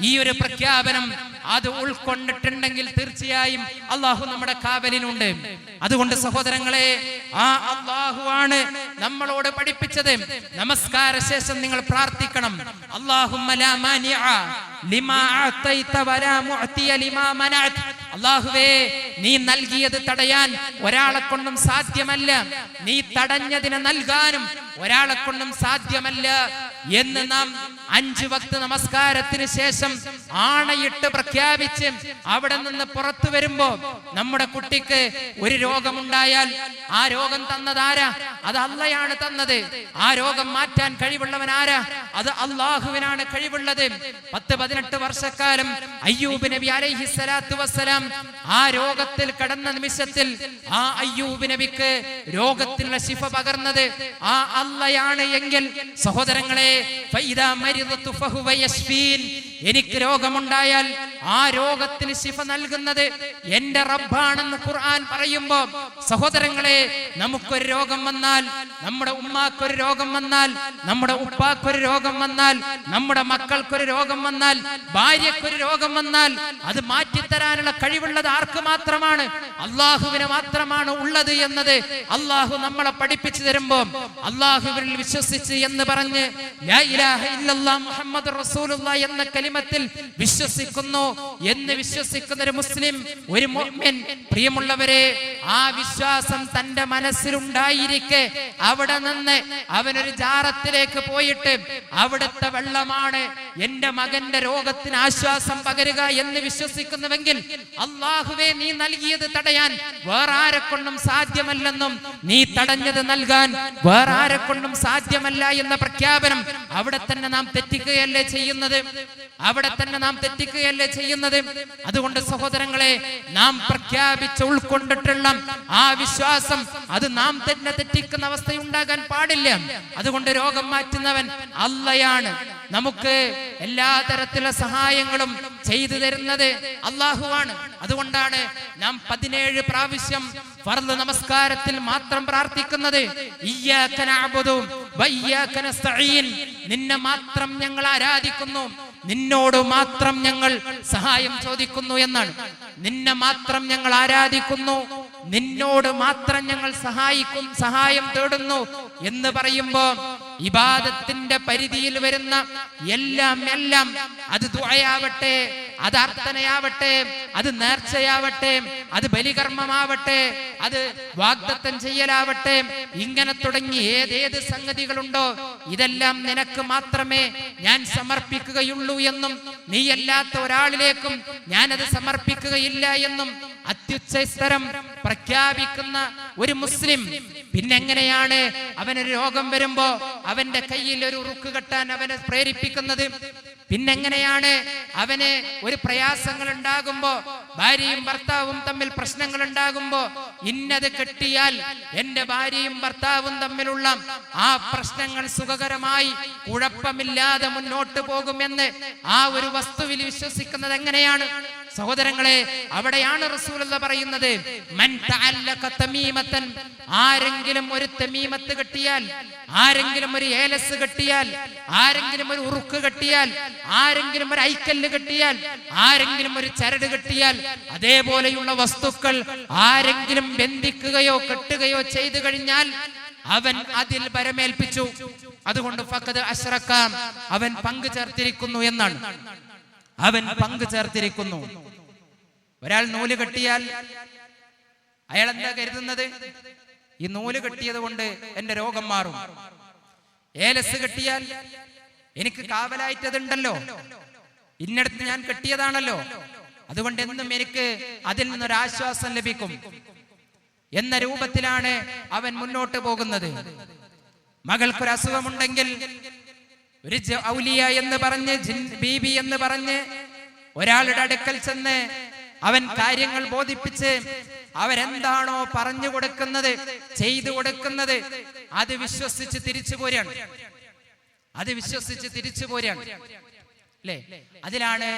Speaker 1: ഈ ഒരു പ്രഖ്യാപനം അത് ഉൾക്കൊണ്ടിട്ടുണ്ടെങ്കിൽ തീർച്ചയായും അല്ലാഹു നമ്മുടെ കാവലിനുണ്ട്. അതുകൊണ്ട് സഹോദരങ്ങളെ, ആ അല്ലാഹുവാണ് നമ്മളോട് പഠിപ്പിച്ചത്. നമസ്കാര ശേഷം നിങ്ങൾ പ്രാർത്ഥിക്കണം, അല്ലാഹുമ്മ ലാ മാനിഅ ലിമാ അഅതൈത വലാ മുഅതിയ ലിമാ മനഅത. അല്ലാഹുവേ, നീ നൽകിയത് തടയാൻ ഒരാളെ കൊണ്ടും സാധ്യമല്ല, നീ തടഞ്ഞതിനെ നൽകാനും ഒരാളെ കൊണ്ടും സാധ്യമല്ല എന്ന് നാം 5 വക്ത് നമസ്കാരത്തിന് ശേഷം ആണയിട്ട് പ്രഖ്യാപിച്ച് അവിടെ നിന്ന് പുറത്തു വരുമ്പോ നമ്മുടെ കുട്ടിക്ക് ഒരു രോഗമുണ്ടായാൽ ആ രോഗം തന്നതാരാ? അത് അള്ളയാണ് തന്നത്. ആ രോഗം മാറ്റാൻ കഴിവുള്ളവൻ ആരാ? അത് അല്ലാഹുവിനാണ് കഴിവുള്ളത്. 10-18 വർഷക്കാലം അയ്യൂബ് നബി അലൈഹി സ്വലാത്തു വസ്സലാം ആ രോഗത്തിൽ കടന്ന നിമിഷത്തിൽ ആ അയ്യൂബ് നബിക്ക് രോഗത്തിലുള്ള ശിഫ പകർന്നത് ആ അള്ളയാണ് എങ്കിൽ സഹോദരങ്ങളെ, ഫൈദാ മരിദതു ഫഹുവ യശ്ഫീൻ, എനിക്ക് രോഗമുണ്ടായാൽ ആ രോഗത്തിന് ശിഫ നൽകുന്നത് എന്റെ റബ്ബാണെന്ന് ഖുർആൻ പറയുമ്പോൾ സഹോദരങ്ങളെ, നമുക്കൊരു രോഗം വന്നാൽ, നമ്മുടെ ഉമ്മാക്കൊരു രോഗം വന്നാൽ, നമ്മുടെ ഉപ്പാക്കൊരു രോഗം വന്നാൽ, നമ്മുടെ മക്കൾക്കൊരു രോഗം വന്നാൽ, ഭാര്യക്കൊരു രോഗം വന്നാൽ അത് മാറ്റിത്തരാനുള്ള കഴിവുള്ളത് ആർക്ക് മാത്രമാണ്? അള്ളാഹുവിന് മാത്രമാണ് ഉള്ളത് എന്നത് അള്ളാഹു നമ്മളെ പഠിപ്പിച്ചു തരുമ്പോൾ അള്ളാഹുവിൽ വിശ്വസിച്ച് എന്ന് പറഞ്ഞ് ലാ ഇലാഹ ഇല്ലല്ലാഹ് മുഹമ്മദുർ റസൂലുള്ളാഹി എന്ന കലിമത്തിൽ വിശ്വസിക്കുന്നു എന്ന് വിശ്വസിക്കുന്ന ഒരു മുസ്ലിം, ഒരു മുഅ്മിൻ, പ്രിയമുള്ളവരെ, ആ വിശ്വാസം തന്റെ മനസ്സിലുണ്ടായിരിക്കെ അവിടെ നിന്ന് അവനൊരു ജാറത്തിലേക്ക് പോയിട്ട് അവിടുത്തെ വെള്ളമാണ് എന്റെ മകന്റെ രോഗത്തിന് ആശ്വാസം പകരുക എന്ന് വിശ്വസിക്കുന്നുവെങ്കിൽ അള്ളാഹുവേ നീ നൽകിയത് തടയാൻ വേറെ ആരെക്കൊണ്ടും സാധ്യമല്ലെന്നും നീ തടഞ്ഞത് നൽകാൻ വേറെ ആരെക്കൊണ്ടും സാധ്യമല്ല എന്ന പ്രഖ്യാപനം അവിടെ തന്നെ നാം തെറ്റിക്കുകയല്ലേ ചെയ്യുന്നത്? അവിടെ തന്നെ നാം തെറ്റിക്കുകയല്ലേ ചെയ്യുന്നത്? അതുകൊണ്ട് സഹോദരങ്ങളെ, നാം പ്രഖ്യാപിച്ച് ഉൾക്കൊണ്ടിട്ടുള്ള ആ വിശ്വാസം അത് നാം തന്നെ തെറ്റിക്കുന്ന അവസ്ഥയുണ്ടാകാൻ പാടില്ല. അതുകൊണ്ട് രോഗം മാറ്റുന്നവൻ അള്ളയാണ്. നമുക്ക് എല്ലാ തരത്തിലുള്ള സഹായങ്ങളും ചെയ്തു തരുന്നത് അള്ളാഹുവാണ്. അതുകൊണ്ടാണ് നാം 17 പ്രാവശ്യം ഫർദ് നമസ്കാരത്തിൽ മാത്രം പ്രാർത്ഥിക്കുന്നത്. ഇയ്യാക നഅ്ബുദു വഇയ്യാക നസ്തഈൻ, നിന്നെ മാത്രം ഞങ്ങൾ ആരാധിക്കുന്നു, നിന്നോട് മാത്രം ഞങ്ങൾ സഹായം ചോദിക്കുന്നു എന്നാണ്. നിന്നെ മാത്രം ഞങ്ങൾ ആരാധിക്കുന്നു, നിന്നോട് മാത്രം ഞങ്ങൾ സഹായം തേടുന്നു എന്ന് പറയുമ്പോൾ ഇബാദത്തിന്റെ പരിധിയിൽ വരുന്ന എല്ലാം അത് ദുആയാവട്ടെ, അത് അർത്ഥനയാവട്ടെ, അത് നേർച്ചയാവട്ടെ, അത് ബലികർമ്മമാവട്ടെ, അത് വാഗ്ദത്തം ചെയ്യലാവട്ടെ, ഇങ്ങനെ തുടങ്ങി ഏതേത് സംഗതികളുണ്ടോ ഇതെല്ലാം നിനക്ക് മാത്രമേ ഞാൻ സമർപ്പിക്കുകയുള്ളൂ എന്നും നീയല്ലാത്ത ഒരാളിലേക്കും ഞാനത് സമർപ്പിക്കുകയില്ല എന്നും അത്യുച്ചസ്ഥരം പ്രഖ്യാപിക്കുന്ന ഒരു മുസ്ലിം പിന്നെങ്ങനെയാണ് അവനൊരു രോഗം വരുമ്പോ അവന്റെ കയ്യിൽ ഒരു ഉറുക്ക് കെട്ടാൻ അവനെ പ്രേരിപ്പിക്കുന്നത്? പിന്നെങ്ങനെയാണ് അവന് ഒരു പ്രയാസങ്ങൾ ഉണ്ടാകുമ്പോ, ഭാര്യയും ഭർത്താവും തമ്മിൽ പ്രശ്നങ്ങൾ ഉണ്ടാകുമ്പോ ഇന്നത് കെട്ടിയാൽ എന്റെ ഭാര്യയും ഭർത്താവും തമ്മിലുള്ള ആ പ്രശ്നങ്ങൾ സുഖകരമായി കുഴപ്പമില്ലാതെ മുന്നോട്ട് പോകുമെന്ന് ആ ഒരു വസ്തുവിൽ വിശ്വസിക്കുന്നത് എങ്ങനെയാണ്? സഹോദരങ്ങളെ, അവിടെയാണ് റസൂലുള്ളാഹി പറയുന്നത്, മൻ തഅല്ലഖ തമീമതൻ, ആരെങ്കിലും ഒരു തമീമത്ത് കെട്ടിയാൽ, ആരെങ്കിലും ഒരു ഏലസ് കെട്ടിയാൽ, ആരെങ്കിലും ഒരു ഉറുക്ക് കെട്ടിയാൽ, ആരെങ്കിലും ഒരു ഐക്കല്ല് കെട്ടിയാൽ, ആരെങ്കിലും ഒരു ചരട് കെട്ടിയാൽ, അതേപോലെയുള്ള വസ്തുക്കൾ ആരെങ്കിലും ബന്ധിക്കുകയോ കെട്ടുകയോ ചെയ്തു കഴിഞ്ഞാൽ അവൻ അതിൽ പരമേൽപ്പിച്ചു. അതുകൊണ്ട് ഫഖദ് അശ്റക, അവൻ പങ്കു ചേർത്തിരിക്കുന്നു എന്നാണ്. അവൻ പങ്കു ചേർത്തിരിക്കുന്നു. ഒരാൾ നൂല് കെട്ടിയാൽ അയാൾ എന്താ കരുതുന്നത്? ഈ നൂല് കെട്ടിയത് കൊണ്ട് എന്റെ രോഗം മാറും. ഏലസ് കെട്ടിയാൽ എനിക്ക് കാവലായിട്ടതുണ്ടല്ലോ, ഇന്നടത്ത് ഞാൻ കെട്ടിയതാണല്ലോ, അതുകൊണ്ട് എന്നും എനിക്ക് അതിൽ നിന്നൊരാശ്വാസം ലഭിക്കും എന്ന രൂപത്തിലാണ് അവൻ മുന്നോട്ട് പോകുന്നത്. മകൾക്കൊരു അസുഖമുണ്ടെങ്കിൽ ഒരു ഔലിയ എന്ന് പറഞ്ഞ്, ബീബി എന്ന് പറഞ്ഞ് ഒരാളുടെ അടുക്കൽ ചെന്ന് അവൻ കാര്യങ്ങൾ ബോധിപ്പിച്ച് അവരെന്താണോ പറഞ്ഞു കൊടുക്കുന്നത്, ചെയ്തു കൊടുക്കുന്നത്, അത് വിശ്വസിച്ച് തിരിച്ചു പോരാണ്. അത് വിശ്വസിച്ച് തിരിച്ചു പോരാണ് അല്ലേ? അതിലാണ്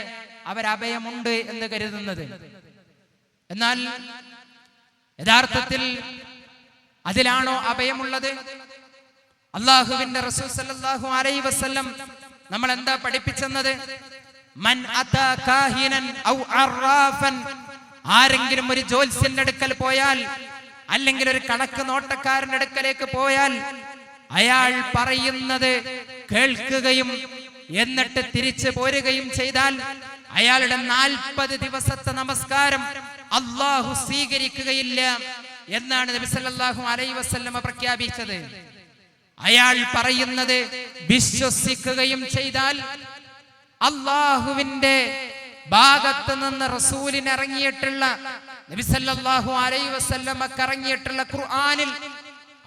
Speaker 1: അവരഭയമുണ്ട് എന്ന് കരുതുന്നത്. എന്നാൽ യഥാർത്ഥത്തിൽ അതിലാണോ അഭയമുള്ളത്? അല്ലാഹുവിന്റെ റസൂൽ സല്ലല്ലാഹു അലൈഹി വസല്ലം നമ്മൾ എന്താ പഠിപ്പിച്ചത്? മൻ അതാ കാഹിനൻ ഔ അറാഫൻ, ആരെങ്കിലും ഒരു ജ്യോത്സ്യന്റെ അടുക്കൽ പോയാൽ, അല്ലെങ്കിൽ ഒരു കണക്ക് നോട്ടക്കാരന്റെ അടുക്കലേക്ക് പോയാൽ, അയാൾ പറയുന്നത് കേൾക്കുകയും എന്നിട്ട് തിരിച്ചു പോരുകയും ചെയ്താൽ അയാളുടെ 40 ദിവസത്തെ നമസ്കാരം അല്ലാഹു സ്വീകരിക്കുകയില്ല എന്നാണ് നബി സല്ലല്ലാഹു അലൈഹി വസല്ലം പ്രഖ്യാപിച്ചത്. അയാൾ പറയുന്നത് വിശ്വസിക്കുകയും ചെയ്താൽ അല്ലാഹുവിന്റെ ഭാഗത്ത് നിന്ന് റസൂലിന് ഇറങ്ങിയിട്ടുള്ള, നബി സല്ലല്ലാഹു അലൈഹി വസല്ലമക്ക് ഇറങ്ങിയിട്ടുള്ള ഖുർആനിൽ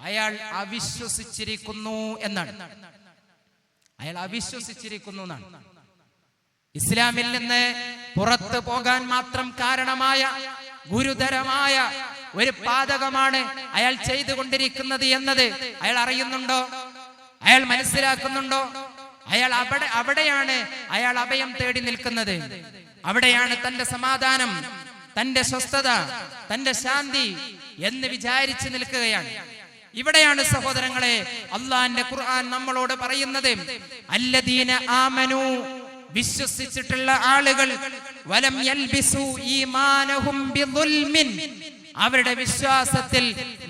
Speaker 1: അയാൾ അവിശ്വസിച്ചിരിക്കുന്നു എന്നാണ്. അയാൾ അവിശ്വസിച്ചിരിക്കുന്നു എന്നാണ്. ഇസ്ലാമിൽ നിന്ന് പുറത്തു പോകാൻ മാത്രം കാരണമായ ഗുരുതരമായ ഒരു പാതകമാണ് അയാൾ ചെയ്തുകൊണ്ടിരിക്കുന്നത് എന്നത് അയാൾ അറിയുന്നുണ്ടോ? അയാൾ മനസ്സിലാക്കുന്നുണ്ടോ? അവിടെയാണ് അയാൾ അഭയം തേടി നിൽക്കുന്നത്. അവിടെയാണ് തന്റെ സമാധാനം, തന്റെ സ്വസ്ഥത, തന്റെ ശാന്തി എന്ന് വിചാരിച്ചു നിൽക്കുകയാണ്. ഇവിടെയാണ് സഹോദരങ്ങളെ അള്ളാന്റെ ഖുർആൻ നമ്മളോട് പറയുന്നത്, അല്ലദീന ആമനു, വിശ്വസിച്ചിട്ടുള്ള ആളുകൾ, വലം യൽബിസു ഈമാനഹും ബിദുൽമിൻ, അവരുടെ വിശ്വാസത്തിൽ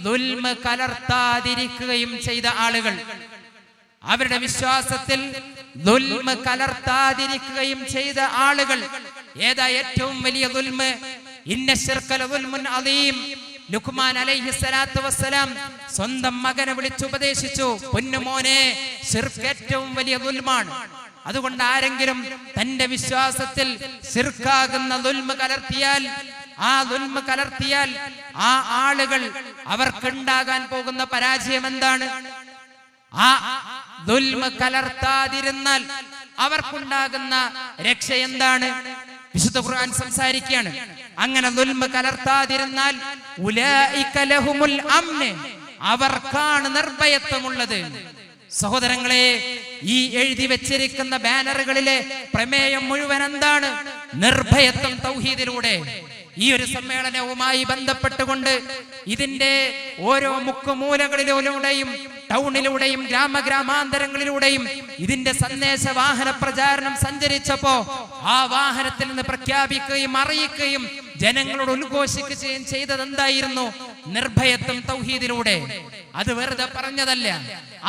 Speaker 1: ദുൽമ കലർത്താതിരിക്കുകയും ചെയ്ത ആളുകൾ, അവരുടെ വിശ്വാസത്തിൽ ദുൽമ കലർത്താതിരിക്കുകയും ചെയ്ത ആളുകൾ. ഏതാ ഏറ്റവും വലിയ ദുൽമ്? ഇന്ന ശിർക ലദുൽമുൻ അദീം. ലുഖ്മാൻ അലൈഹിസ്സലാത്തു വസ്സലാം സ്വന്തം മകനെ വിളിച്ച് ഉപദേശിച്ചു, പൊന്നുമോനെ, ശിർക്ക് ഏറ്റവും വലിയ ദുൽമാണ്. അതുകൊണ്ട് ആരെങ്കിലും തന്റെ വിശ്വാസത്തിൽ ശിർക്കാകുന്ന ദുൽമ കലർത്തിയാൽ, ആ ദുൽമ കലർത്തിയാൽ ആ ആളുകൾ, അവർക്കുണ്ടാകാൻ പോകുന്ന പരാജയം എന്താണ്? ആ ദുൽമ കലർത്താതിരുന്നാൽ അവർക്കുണ്ടാകുന്ന രക്ഷ എന്താണ്? വിശുദ്ധ ഖുർആൻ സംസാരിക്കുകയാണ്, അങ്ങനെ ദുൽമ കലർത്താതിരുന്നാൽ ഉലൈക ലഹുമുൽ അംൻ, അവർക്കാണ് നിർഭയത്വമുള്ളത്. സഹോദരങ്ങളെ, ഈ എഴുതി വെച്ചിരിക്കുന്ന ബാനറുകളിലെ പ്രമേയം മുഴുവൻ എന്താണ്? നിർഭയത്വം തൗഹീദിലൂടെ. ഈ ഒരു സമ്മേളനവുമായി ബന്ധപ്പെട്ടുകൊണ്ട് ഇതിന്റെ ഓരോ മുക്കുമൂലകളിലൂടെയും ടൗണിലൂടെയും ഗ്രാമാന്തരങ്ങളിലൂടെയും ഇതിന്റെ സന്ദേശ വാഹന പ്രചാരണം സഞ്ചരിച്ചപ്പോ ആ വാഹനത്തിൽ നിന്ന് പ്രഖ്യാപിക്കുകയും അറിയിക്കുകയും ജനങ്ങളോട് ഉദ്ഘോഷിക്കുകയും ചെയ്തത് എന്തായിരുന്നു? നിർഭയത്വം തൗഹീദിലൂടെ. അത് വെറുതെ പറഞ്ഞതല്ല,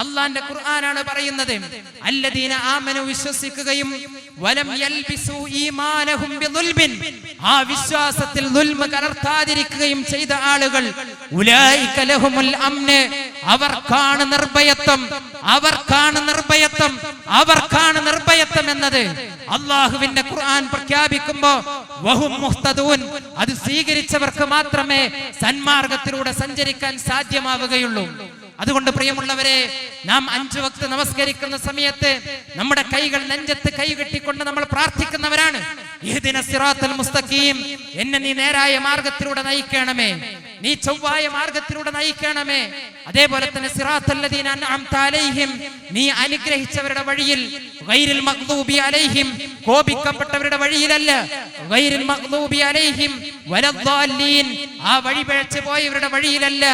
Speaker 1: അള്ളാന്റെ ഖുർആനാണ് പറയുന്നത്. അല്ലദീന ആമനു, വിശ്വസിക്കുകയും, വലം യൽബിസു ഈമാനഹും ബിദുൽമിൻ, ആ വിശ്വാസത്തിൽ ദുൽമ കലർത്താതിരിക്കുകയും ചെയ്ത ആളുകൾ, ഉലൈക ലഹുമുൽ അംൻ, അവർക്കാണ് നിർഭയത്വം, അവർക്കാണ് നിർഭയത്വം, അവർക്കാണ് നിർഭയത്വം എന്നത് അള്ളാഹുവിന്റെ ഖുർആൻ പ്രഖ്യാപിക്കുമ്പോ വഹും മുഹ്തദൂൻ, അത് സ്വീകരിച്ചവർക്ക് മാത്രമേ സന്മാർഗത്തിലൂടെ സഞ്ചരിക്കാൻ സാധ്യമാവുകയുള്ളൂ. അതുകൊണ്ട് പ്രിയമുള്ളവരെ, നാം 5 വക്ത് നമസ്കരിക്കുന്ന സമയത്ത് നമ്മുടെ കൈകൾ നെഞ്ചത്ത് കൈകെട്ടിക്കൊണ്ട് നമ്മൾ പ്രാർത്ഥിക്കുന്നവരാണ്. ഇഹ്ദിന സിറാത്തൽ മുസ്തഖീം, എന്നെ നീ നേരായ മാർഗത്തിലൂടെ നയിക്കണമേ, നീ ചൊവ്വായ മാർഗത്തിലൂടെ നയിക്കണമേ. അതേപോലെ തന്നെ സിറാത്തൽ ലദീന അൻഅംത അലൈഹിം, നീ അനുഗ്രഹിച്ചവരുടെ വഴിയിൽ, ഗൈരിൽ മഗ്ദൂബി അലൈഹിം, കോപിക്കപ്പെട്ടവരുടെ വഴിയിലല്ല, ഗൈരിൽ മഗ്ദൂബി അലൈഹിം വലദ്ദാലീൻ, ആ വഴി പിഴച്ചു പോയവരുടെ വഴിയിലല്ല,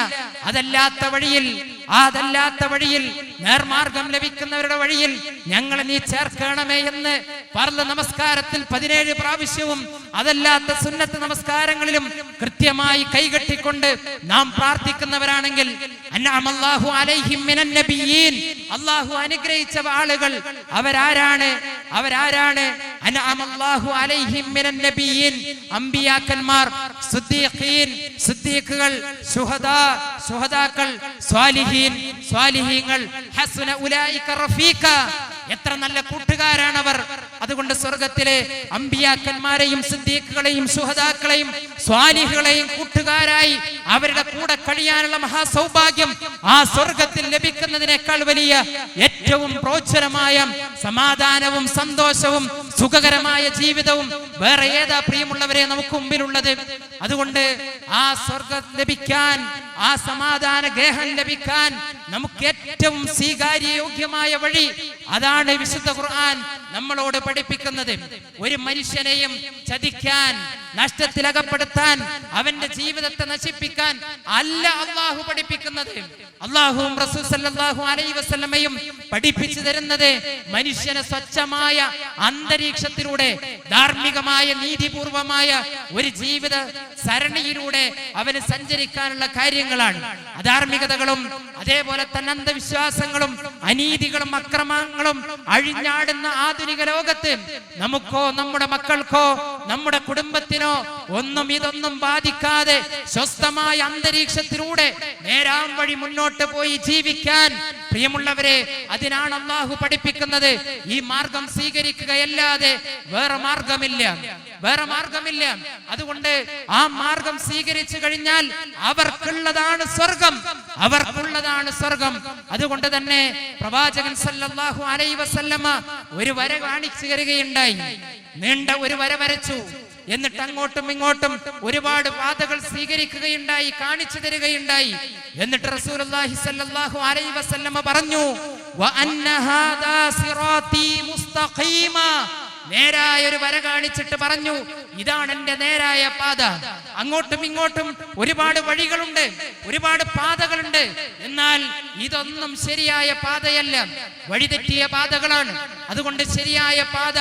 Speaker 1: അതല്ലാത്ത വഴിയിൽ, അതല്ലാത്ത വഴിയിൽ, നേർമാർഗം ലഭിക്കുന്നവരുടെ വഴിയിൽ ഞങ്ങളെ നീ ചേർക്കണമേ എന്ന് ഫർള് നമസ്കാരത്തിൽ 17 പ്രാവശ്യവും അതല്ലാത്ത സുന്നത്ത് നമസ്കാരങ്ങളിലും കൃത്യമായി കൈകെട്ടിക്കൊണ്ട് നാം പ്രാർത്ഥിക്കുന്നവരാണെങ്കിൽ, അൻഅമല്ലാഹു അലൈഹിം മിനൻ നബിയ്യീൻ, അല്ലാഹു അനുഗ്രഹിച്ച ആളുകൾ അവരാരാണ്? അവരാരാണ്? അൻഅമല്ലാഹു അലൈഹിം മിനൻ നബിയ്യീൻ, അംബിയാക്കന്മാർ, സിദ്ദീഖീൻ, സിദ്ദീഖുകൾ, ശുഹദാ, ശുഹദാക്കൾ, സ്വാലിഹീൻ, സ്വാലിഹീങ്ങൾ, ഹസ്ന ഉലൈക റഫീഖ, എത്ര നല്ല കൂട്ടുകാരാണവർ. അതുകൊണ്ട് സ്വർഗത്തിലെ അമ്പിയാക്കന്മാരെയും സിദ്ദീഖുകളെയും ശുഹദാക്കളെയും സ്വാലിഹുകളെയും കൂട്ടുകാരായി അവരുടെ കൂടെ കഴിയാനുള്ള മഹാസൗഭാഗ്യം ആ സ്വർഗത്തിൽ ലഭിക്കുന്നതിനേക്കാൾ വലിയ ഏറ്റവും പ്രോജ്വലമായ സമാധാനവും സന്തോഷവും സുഖകരമായ ജീവിതവും വേറെ ഏതാ പ്രിയമുള്ളവരെ നമുക്ക് മുമ്പിലുള്ളത്? അതുകൊണ്ട് ആ സ്വർഗം ലഭിക്കാൻ, ആ സമാധാന ഗേഹം ലഭിക്കാൻ നമുക്ക് ഏറ്റവും സ്വീകാര്യയോഗ്യമായ വഴി അതാണ് വിശുദ്ധ ഖുർആൻ നമ്മളോട് പഠിപ്പിക്കുന്നത്. ഒരു മനുഷ്യനെയും ചതിക്കാൻ, നഷ്ടത്തിലകപ്പെടുത്താൻ, അവന്റെ ജീവിതത്തെ നശിപ്പിക്കാൻ അല്ല അള്ളാഹു പഠിപ്പിക്കുന്നത്. അള്ളാഹുവും റസൂൽ സല്ലല്ലാഹു അലൈഹി വസല്ലമയും പഠിപ്പിച്ചു തരുന്നത് മനുഷ്യനെ സ്വച്ഛമായ അന്തരീക്ഷത്തിലൂടെ, ധാർമ്മികമായ നീതിപൂർവമായ ഒരു ജീവിത സരണിയിലൂടെ അവന് സഞ്ചരിക്കാനുള്ള കാര്യങ്ങളാണ്. അധാർമികതകളും അതേപോലെ തന്നെ അന്ധവിശ്വാസങ്ങളും അനീതികളും അക്രമങ്ങളും അഴിഞ്ഞാടുന്ന ആധുനിക ലോകത്ത് നമുക്കോ നമ്മുടെ മക്കൾക്കോ നമ്മുടെ കുടുംബത്തിനോ ഇതൊന്നും ബാധിക്കാതെ സ്വസ്ഥമായ അന്തരീക്ഷത്തിലൂടെ നേരാം വഴി മുന്നോട്ട് പോയി ജീവിക്കാൻ പ്രിയമുള്ളവരെ, അതിനാണ് അല്ലാഹു പഠിപ്പിക്കുന്നത്. ഈ മാർഗം സ്വീകരിക്കുകയല്ലാതെ വേറെ മാർഗമില്ല, വേറെ മാർഗമില്ല. അതുകൊണ്ട് ആ മാർഗം സ്വീകരിച്ചു കഴിഞ്ഞാൽ അവർക്കുള്ളതാണ് സ്വർഗം, അവർക്കുള്ളതാണ് സ്വർഗം. അതുകൊണ്ട് തന്നെ പ്രവാചകൻ സല്ലല്ലാഹു അലൈഹി വസല്ലമ ഒരു വര കാണിച്ചു തരികയുണ്ടായി. നീണ്ട ഒരു വര വരച്ചു. എന്നിട്ട് അങ്ങോട്ടും ഇങ്ങോട്ടും ഒരുപാട് പാതകൾ സ്വീകരിക്കുകയുണ്ടായി, കാണിച്ചു തരികയുണ്ടായി. എന്നിട്ട് റസൂലുള്ളാഹി സ്വല്ലല്ലാഹു അലൈഹി വസല്ലമ പറഞ്ഞു, വഅന്ന ഹാദാ സിറാത്തി മുസ്തഖീമ, നേരായ ഒരു വര കാണിച്ചിട്ട് പറഞ്ഞു, ഇതാണ് എന്റെ നേരായ പാത. അങ്ങോട്ടും ഇങ്ങോട്ടും ഒരുപാട് വഴികളുണ്ട്, ഒരുപാട് പാതകളുണ്ട്, എന്നാൽ ഇതൊന്നും ശരിയായ പാതയല്ല, വഴിതെറ്റിയ പാതകളാണ്. അതുകൊണ്ട് ശരിയായ പാത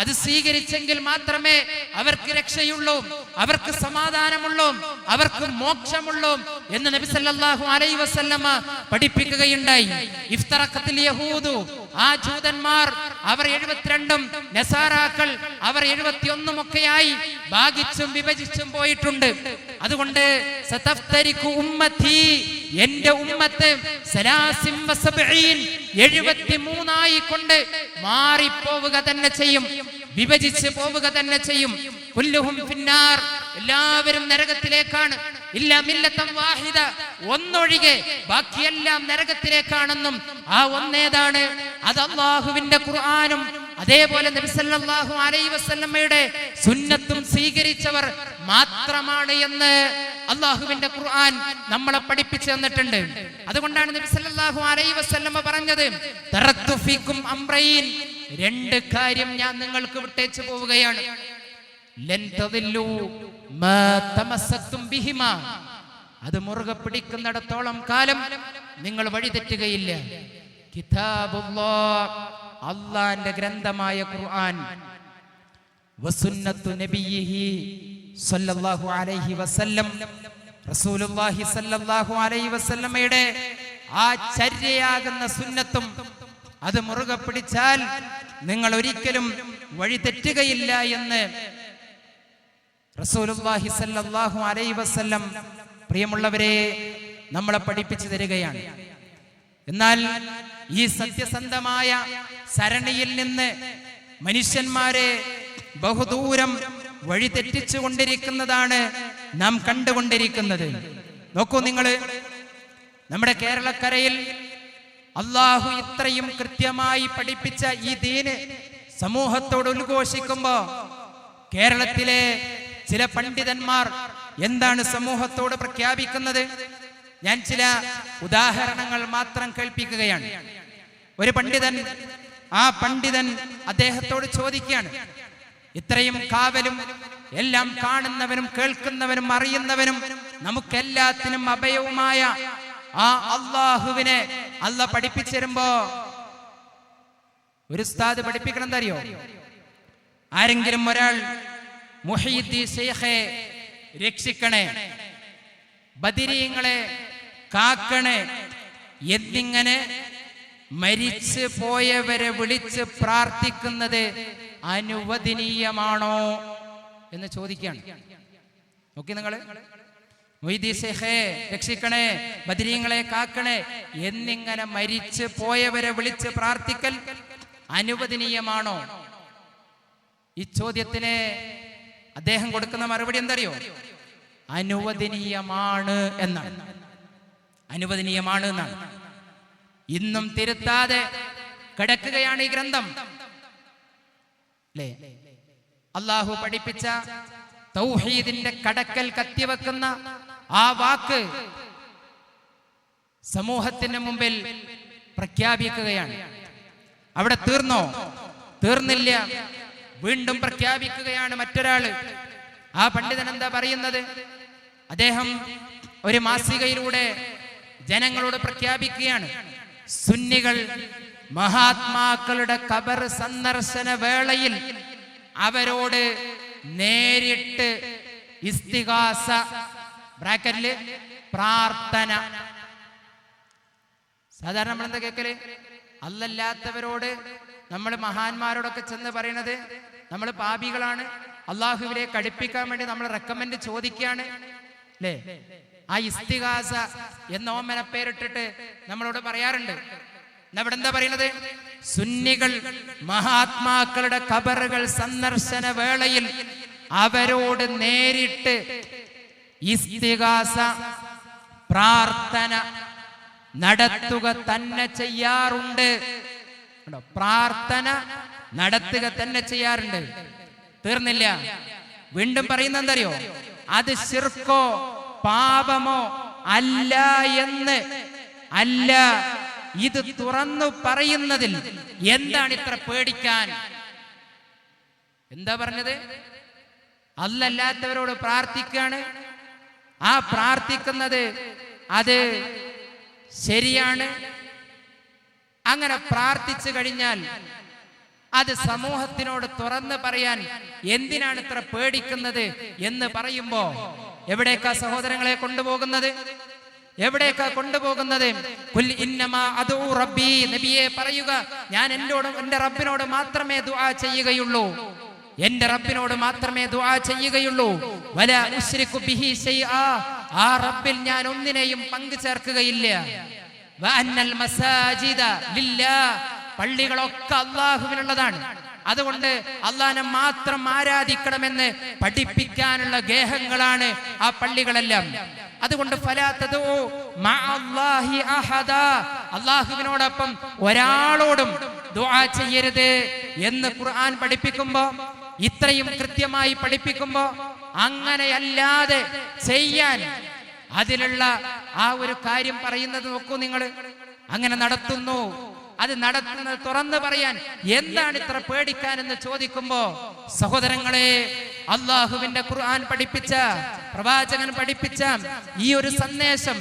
Speaker 1: അത് സ്വീകരിച്ചെങ്കിൽ മാത്രമേ അവർക്ക് രക്ഷയുള്ളൂ, അവർക്ക് സമാധാനമുള്ളൂ, അവർക്ക് മോക്ഷമുള്ളൂ എന്ന് നബി സല്ലല്ലാഹു അലൈഹി വസല്ലമ പഠിപ്പിക്കുകയുണ്ടായി. ഇഫ്തറഖത്തിൽ യഹൂദു, ആ ജൂതന്മാർ അവർ 72ഉം നസാറാക്കൾ അവർ 71ഉം ഒക്കെയായി ഭാഗിച്ചും വിഭജിച്ചും പോയിട്ടുണ്ട്. അതുകൊണ്ട് സതഫ്തരികു ഉമ്മത്തി, എന്റെ ഉമ്മത്ത് 73 കൊണ്ട് മാറിപ്പോവുക തന്നെ ചെയ്യും, വിഭജിച്ച് പോവുക തന്നെ ചെയ്യും. കുല്ലുഹും ഫിന്നാർ, എല്ലാവരും നരകത്തിലേക്കാണ്. ഇല്ല മില്ലത്തൻ വാഹിദ, ഒന്നൊഴികെ ബാക്കിയെല്ലാം നരകത്തിലേക്കാണെന്നും ആ ഒന്നേതാണ് അത് അല്ലാഹുവിന്റെ ഖുർആനും അതേപോലെ നബി സല്ലല്ലാഹു അലൈഹി വസല്ലമയുടെ സുന്നത്തും സ്വീകരിച്ചവർ മാത്രമാണ് എന്ന് അല്ലാഹുവിന്റെ ഖുർആൻ നമ്മളെ പഠിപ്പിച്ചു തന്നിട്ടുണ്ട്. അതുകൊണ്ടാണ് നബി സല്ലല്ലാഹു അലൈഹി വസല്ലമ പറഞ്ഞത്, തറക്തു ഫീകും അംറൈൻ, 2 കാര്യം ഞാൻ നിങ്ങൾക്ക് വിട്ടേച്ചു പോവുകയാണ്. ലൻ തദില്ലു മാ തമസ്സക്തും ബിഹിമാ, അത് മുറുകെ പിടിക്കുന്നിടത്തോളം കാലം നിങ്ങൾ വഴിതെറ്റുകയില്ല. കിതാബുല്ലാഹ്, അല്ലാഹുവിന്റെ ഗ്രന്ഥമായ ഖുർആൻ, വസുന്നത്തു നബിയിഹി സല്ലല്ലാഹു അലൈഹി വസല്ലം, റസൂലുള്ളാഹി സല്ലല്ലാഹു അലൈഹി വസല്ലമയുടെ ആ ചര്യയാകുന്ന സുന്നത്തും അത് മുറുകെ പിടിച്ചാൽ നിങ്ങൾ ഒരിക്കലും വഴിതെറ്റുകയില്ല എന്ന് റസൂലുള്ളാഹി സല്ലല്ലാഹു അലൈഹി വസല്ലം പ്രിയമുള്ളവരെ നമ്മളെ പഠിപ്പിച്ചു തരികയാണ്. എന്നാൽ ഈ സത്യസന്ധമായ സരണിയിൽ നിന്ന് മനുഷ്യന്മാരെ ബഹുദൂരം വഴിതെറ്റിച്ചു കൊണ്ടിരിക്കുന്നതാണ് നാം കണ്ടുകൊണ്ടിരിക്കുന്നത്. നോക്കൂ നിങ്ങൾ, നമ്മുടെ കേരളക്കരയിൽ അല്ലാഹു ഇത്രയും കൃത്യമായി പഠിപ്പിച്ച ഈ ദീന് സമൂഹത്തോട് ഉദ്ഘോഷിക്കുമ്പോ കേരളത്തിലെ ചില പണ്ഡിതന്മാർ എന്താണ് സമൂഹത്തോട് പ്രഖ്യാപിക്കുന്നത്? ഞാൻ ചില ഉദാഹരണങ്ങൾ മാത്രം കേൾപ്പിക്കുകയാണ്. ഒരു പണ്ഡിതൻ, ആ പണ്ഡിതൻ അദ്ദേഹത്തോട് ചോദിക്കുകയാണ്, ഇത്രയും കാവലും എല്ലാം കാണുന്നവനും കേൾക്കുന്നവനും അറിയുന്നവനും നമുക്കെല്ലാത്തിനും അഭയവുമായ ആ അല്ലാഹുവിനെ അല്ലാഹ് പഠിപ്പിച്ചു തരുമ്പോ ഒരു ഉസ്താദ് പഠിപ്പിക്കണം എന്തറിയോ? ആരെങ്കിലും ഒരാൾ മുഹീദ്ദീൻ ശൈഖെ രക്ഷിക്കണേ, ബദരീങ്ങളെ കാക്കണേ എന്നിങ്ങനെ മരിച്ചു പോയവരെ വിളിച്ച് പ്രാർത്ഥിക്കുന്നത് അനുവദനീയമാണോ എന്ന് ചോദിക്കുകയാണ്. നോക്കി നിങ്ങൾ, മുഹീദ്ദീൻ ശൈഖെ രക്ഷിക്കണേ, ബദരീങ്ങളെ കാക്കണേ എന്നിങ്ങനെ മരിച്ചു പോയവരെ വിളിച്ച് പ്രാർത്ഥിക്കൽ അനുവദനീയമാണോ? ഈ ചോദ്യത്തിന് അദ്ദേഹം കൊടുക്കുന്ന മറുപടി എന്തറിയോ? അനുവദനീയമാണ് എന്നാണ്. അനുവദനീയമാണ് എന്നാണ്. ഇന്നും തിരുത്താതെ കിടക്കുകയാണ് ഈ ഗ്രന്ഥം, അല്ലേ? അല്ലാഹു പഠിപ്പിച്ച തൗഹീദിന്റെ കടക്കൽ കത്തിവെക്കുന്ന ആ വാക്ക് സമൂഹത്തിന് മുമ്പിൽ പ്രഖ്യാപിക്കുകയാണ്. അവിടെ തീർന്നോ? തീർന്നില്ല, വീണ്ടും പ്രഖ്യാപിക്കുകയാണ് മറ്റൊരാള്. ആ പണ്ഡിതൻ എന്താ പറയുന്നത്? അദ്ദേഹം ഒരു മാസികയിലൂടെ ജനങ്ങളോട് പ്രഖ്യാപിക്കുകയാണ്, സുന്നികൾ മഹാത്മാക്കളുടെ ഖബർ സന്ദർശന വേളയിൽ അവരോട് നേരിട്ട് ഇസ്തിഗാസ ബ്രാക്കറ്റില് പ്രാർത്ഥന. സാധാരണ നമ്മൾ എന്താ കേൾക്കല്? അല്ലല്ലാത്തവരോട് നമ്മൾ മഹാന്മാരോടൊക്കെ ചെന്ന് പറയണത് നമ്മൾ പാപികളാണ്, അള്ളാഹുവിലേക്ക് അടുപ്പിക്കാൻ വേണ്ടി നമ്മൾ റെക്കമെൻഡ് ചോദിക്കുകയാണ്, അല്ലേ? ആ ഇസ്തിഗാസ എന്ന ഓമന പേരിട്ടിട്ട് നമ്മളോട് പറയാറുണ്ട്. ഇവിടെ എന്താ പറയുന്നത്? സുന്നികൾ മഹാത്മാക്കളുടെ ഖബറുകൾ സന്ദർശന വേളയിൽ അവരോട് നേരിട്ട് ഇസ്തിഗാസ പ്രാർത്ഥന നടത്തുക തന്നെ ചെയ്യാറുണ്ട്. പ്രാർത്ഥന നടത്തുക തന്നെ ചെയ്യാറുണ്ട്. തീർന്നില്ല, വീണ്ടും പറയുന്ന എന്തറിയോ? അത് ശിർക്കോ പാപമോ അല്ല എന്ന്, അല്ല ഇത് തുറന്നു പറയുന്നതിൽ എന്താണ് ഇത്ര പേടിക്കാൻ? എന്താ പറഞ്ഞത്? അല്ലാത്തവരോട് പ്രാർത്ഥിക്കാണ്. ആ പ്രാർത്ഥിക്കുന്നത് അത് ശരിയാണ്. അങ്ങനെ പ്രാർത്ഥിച്ചു കഴിഞ്ഞാൽ അത് സമൂഹത്തിനോട് തുറന്ന് പറയാൻ എന്തിനാണ് ഇത്ര പേടിക്കുന്നത് എന്ന് പറയുമ്പോ എവിടേക്കാ സഹോദരങ്ങളെ കൊണ്ടുപോകുന്നത്? എവിടേക്കാ കൊണ്ടുപോകുന്നത്? ഖുൽ ഇന്നമാ അദൂ റബ്ബി, നബിയെ പറയുക, ഞാൻ എൻ്റെ റബ്ബിനോട് മാത്രമേ ദുആ ചെയ്യുകയുള്ളൂ, എന്റെ റബ്ബിനോട് മാത്രമേ ദുആ ചെയ്യുകയുള്ളൂ. വലാ ഉശ്രികു ബിഹി ശൈആ, ആ റബ്ബിൽ ഞാൻ ഒന്നിനെയും പങ്കു ചേർക്കുകയില്ല. വഅന്നൽ മസാജിദ ലില്ലാഹ്, പള്ളികളൊക്കെ അല്ലാഹുവിനുള്ളതാണ്. അതുകൊണ്ട് അല്ലാഹനെ മാത്രം ആരാധിക്കണമെന്ന് പഠിപ്പിക്കാനുള്ള ഗേഹങ്ങളാണ് ആ പള്ളികളെല്ലാം. അതുകൊണ്ട് ഫലാ തദൂ മഅല്ലാഹി അഹദാ, അല്ലാഹുവിനോടൊപ്പം ഒരാളോടും ദുആ ചെയ്യരുത് എന്ന് ഖുർആൻ പഠിപ്പിക്കുമ്പോ, ഇത്രയും കൃത്യമായി പഠിപ്പിക്കുമ്പോ, അങ്ങനെയല്ലാതെ ചെയ്യാൻ അതിലുള്ള ആ ഒരു കാര്യം പറയുന്നത് നോക്കൂ നിങ്ങൾ. അങ്ങനെ നടത്തുന്നു, അത് നടത്തുന്നത് തുറന്നു പറയാൻ എന്താണ് ഇത്ര പേടിക്കാൻ എന്ന് ചോദിക്കുമ്പോ, സഹോദരങ്ങളെ, അള്ളാഹുവിന്റെ ഖുർആൻ പഠിപ്പിച്ച, പ്രവാചകൻ പഠിപ്പിച്ച ഈ ഒരു സന്ദേശം,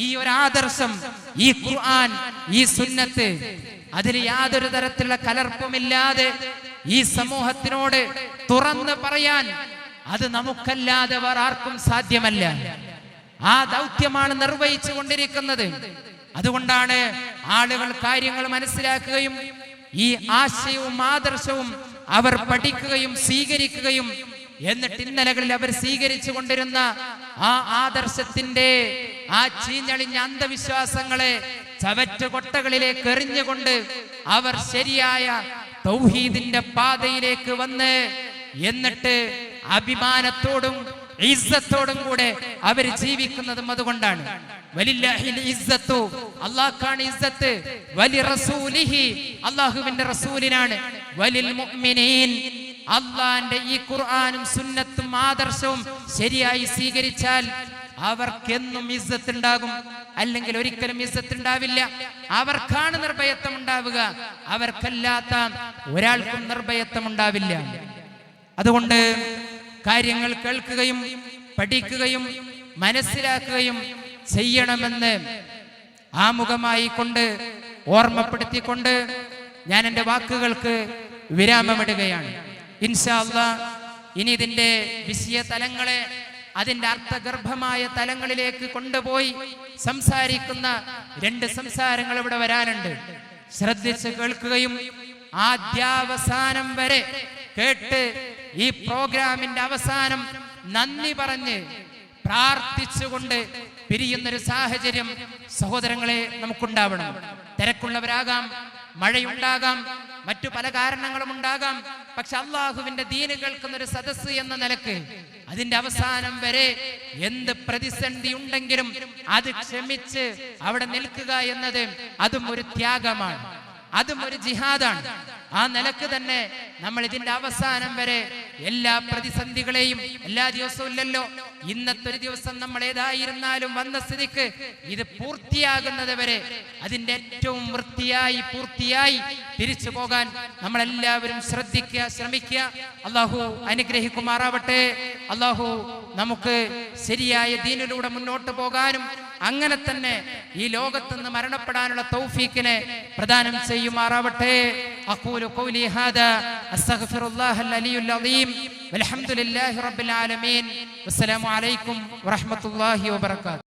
Speaker 1: ഈ ഒരു ആദർശം, ഈ ഖുർആൻ, ഈ സുന്നത്ത്, അതിൽ യാതൊരു തരത്തിലുള്ള കലർപ്പുമില്ലാതെ ഈ സമൂഹത്തിനോട് തുറന്നു പറയാൻ അത് നമുക്കല്ലാതെ വേറെ ആർക്കും സാധ്യമല്ല. ആ ദൗത്യമാണ് നിർവഹിച്ചു കൊണ്ടിരിക്കുന്നത്. അതുകൊണ്ടാണ് ആളുകൾ കാര്യങ്ങൾ മനസ്സിലാക്കുകയും ഈ ആശയവും ആദർശവും അവർ പഠിക്കുകയും സ്വീകരിക്കുകയും, എന്നിട്ട് ഇന്നലകളിൽ അവർ സ്വീകരിച്ചു കൊണ്ടിരുന്ന ആ ആദർശത്തിന്റെ ആ ചീഞ്ഞളിഞ്ഞ അന്ധവിശ്വാസങ്ങളെ ചവറ്റുകൊട്ടകളിലേക്ക് എറിഞ്ഞുകൊണ്ട് അവർ ശരിയായ തൗഹീദിന്റെ പാതയിലേക്ക് വന്ന്, എന്നിട്ട് അഭിമാനത്തോടും ഇസ്സത്തോടും കൂടെ അവർ ജീവിക്കുന്നതും അതുകൊണ്ടാണ്. വലില്ലാഹിൽ ഇസ്സത്തു, അല്ലാഹുവാണ് ഇസ്സത്ത്, വലി റസൂലിഹി, അല്ലാഹുവിന്റെ റസൂലിനാണ്, വലിൽ മുഅ്മിനീൻ, അല്ലാഹുവിന്റെ ഈ ഖുർആനും സുന്നത്തും ആദർശവും ശരിയായി സ്വീകരിച്ചാൽ അവർക്കെന്നും ഇസ്സത്ത് ഉണ്ടാകും, അല്ലെങ്കിൽ ഒരിക്കലും ഇസ്സത്ത് ഉണ്ടാവില്ല. അവർക്കാണ് നിർഭയത്വം ഉണ്ടാവുക, അവർക്കല്ലാത്ത ഒരാൾക്കും നിർഭയത്വം ഉണ്ടാവില്ല. അതുകൊണ്ട് കാര്യങ്ങൾ കേൾക്കുകയും പഠിക്കുകയും മനസ്സിലാക്കുകയും ചെയ്യണമെന്ന് ആമുഖമായി കൊണ്ട് ഓർമ്മപ്പെടുത്തിക്കൊണ്ട് ഞാൻ എൻ്റെ വാക്കുകൾക്ക് വിരാമമിടുകയാണ്. ഇൻഷാ അല്ലാഹ് ഇനി ഇതിൻ്റെ വിഷയ തലങ്ങളെ അതിൻ്റെ അർത്ഥഗർഭമായ തലങ്ങളിലേക്ക് കൊണ്ടുപോയി സംസാരിക്കുന്ന 2 സംസാരങ്ങൾ ഇവിടെ വരാനുണ്ട്. ശ്രദ്ധിച്ച് കേൾക്കുകയും ആദ്യാവസാനം വരെ കേട്ട് ഈ പ്രോഗ്രാമിന്റെ അവസാനം നന്ദി പറഞ്ഞ് പ്രാർത്ഥിച്ചുകൊണ്ട് പിരിയുന്നൊരു സാഹചര്യം സഹോദരങ്ങളെ നമുക്കുണ്ടാവണം. തിരക്കുള്ളവരാകാം, മഴയുണ്ടാകാം, മറ്റു പല കാരണങ്ങളും ഉണ്ടാകാം. പക്ഷെ അള്ളാഹുവിന്റെ ദീന് കേൾക്കുന്ന ഒരു സദസ്സ് എന്ന നിലക്ക് അതിന്റെ അവസാനം വരെ എന്ത് പ്രതിസന്ധി ഉണ്ടെങ്കിലും അത് ക്ഷമിച്ച് അവിടെ നിൽക്കുക എന്നത് അതും ഒരു ത്യാഗമാണ്, അതും ഒരു ജിഹാദാണ്. ആ നിലക്ക് തന്നെ നമ്മൾ ഇതിന്റെ അവസാനം വരെ എല്ലാ പ്രതിസന്ധികളെയും, എല്ലാ ദിവസവും ഇല്ലല്ലോ, ഇന്നത്തെ ഒരു ദിവസം നമ്മൾ ഏതായിരുന്നാലും വന്ന സ്ഥിതിക്ക് ഇത് പൂർത്തിയാകുന്നത് വരെ അതിന്റെ ഏറ്റവും വൃത്തിയായി പൂർത്തിയായി തിരിച്ചു പോകാൻ നമ്മളെല്ലാവരും ശ്രമിക്കുക. അള്ളാഹു അനുഗ്രഹിക്കുമാറാവട്ടെ. അള്ളാഹു നമുക്ക് ശരിയായ ദീനിലൂടെ മുന്നോട്ട് പോകാനും അങ്ങനെ തന്നെ ഈ ലോകത്ത് നിന്ന് മരണപ്പെടാനുള്ള തൗഫീഖിനെ പ്രദാനം ചെയ്യുമാറാവട്ടെ. അഖൂലു ഖൗലി ഹാദാ അസ്തഗ്ഫിറുല്ലാഹൽ അലിയുൽ അദീം വൽഹംദുലില്ലാഹി റബ്ബിൽ ആലമീൻ. വസ്സലാമു അലൈക്കും വറഹ്മത്തുള്ളാഹി വബറകാതുഹു.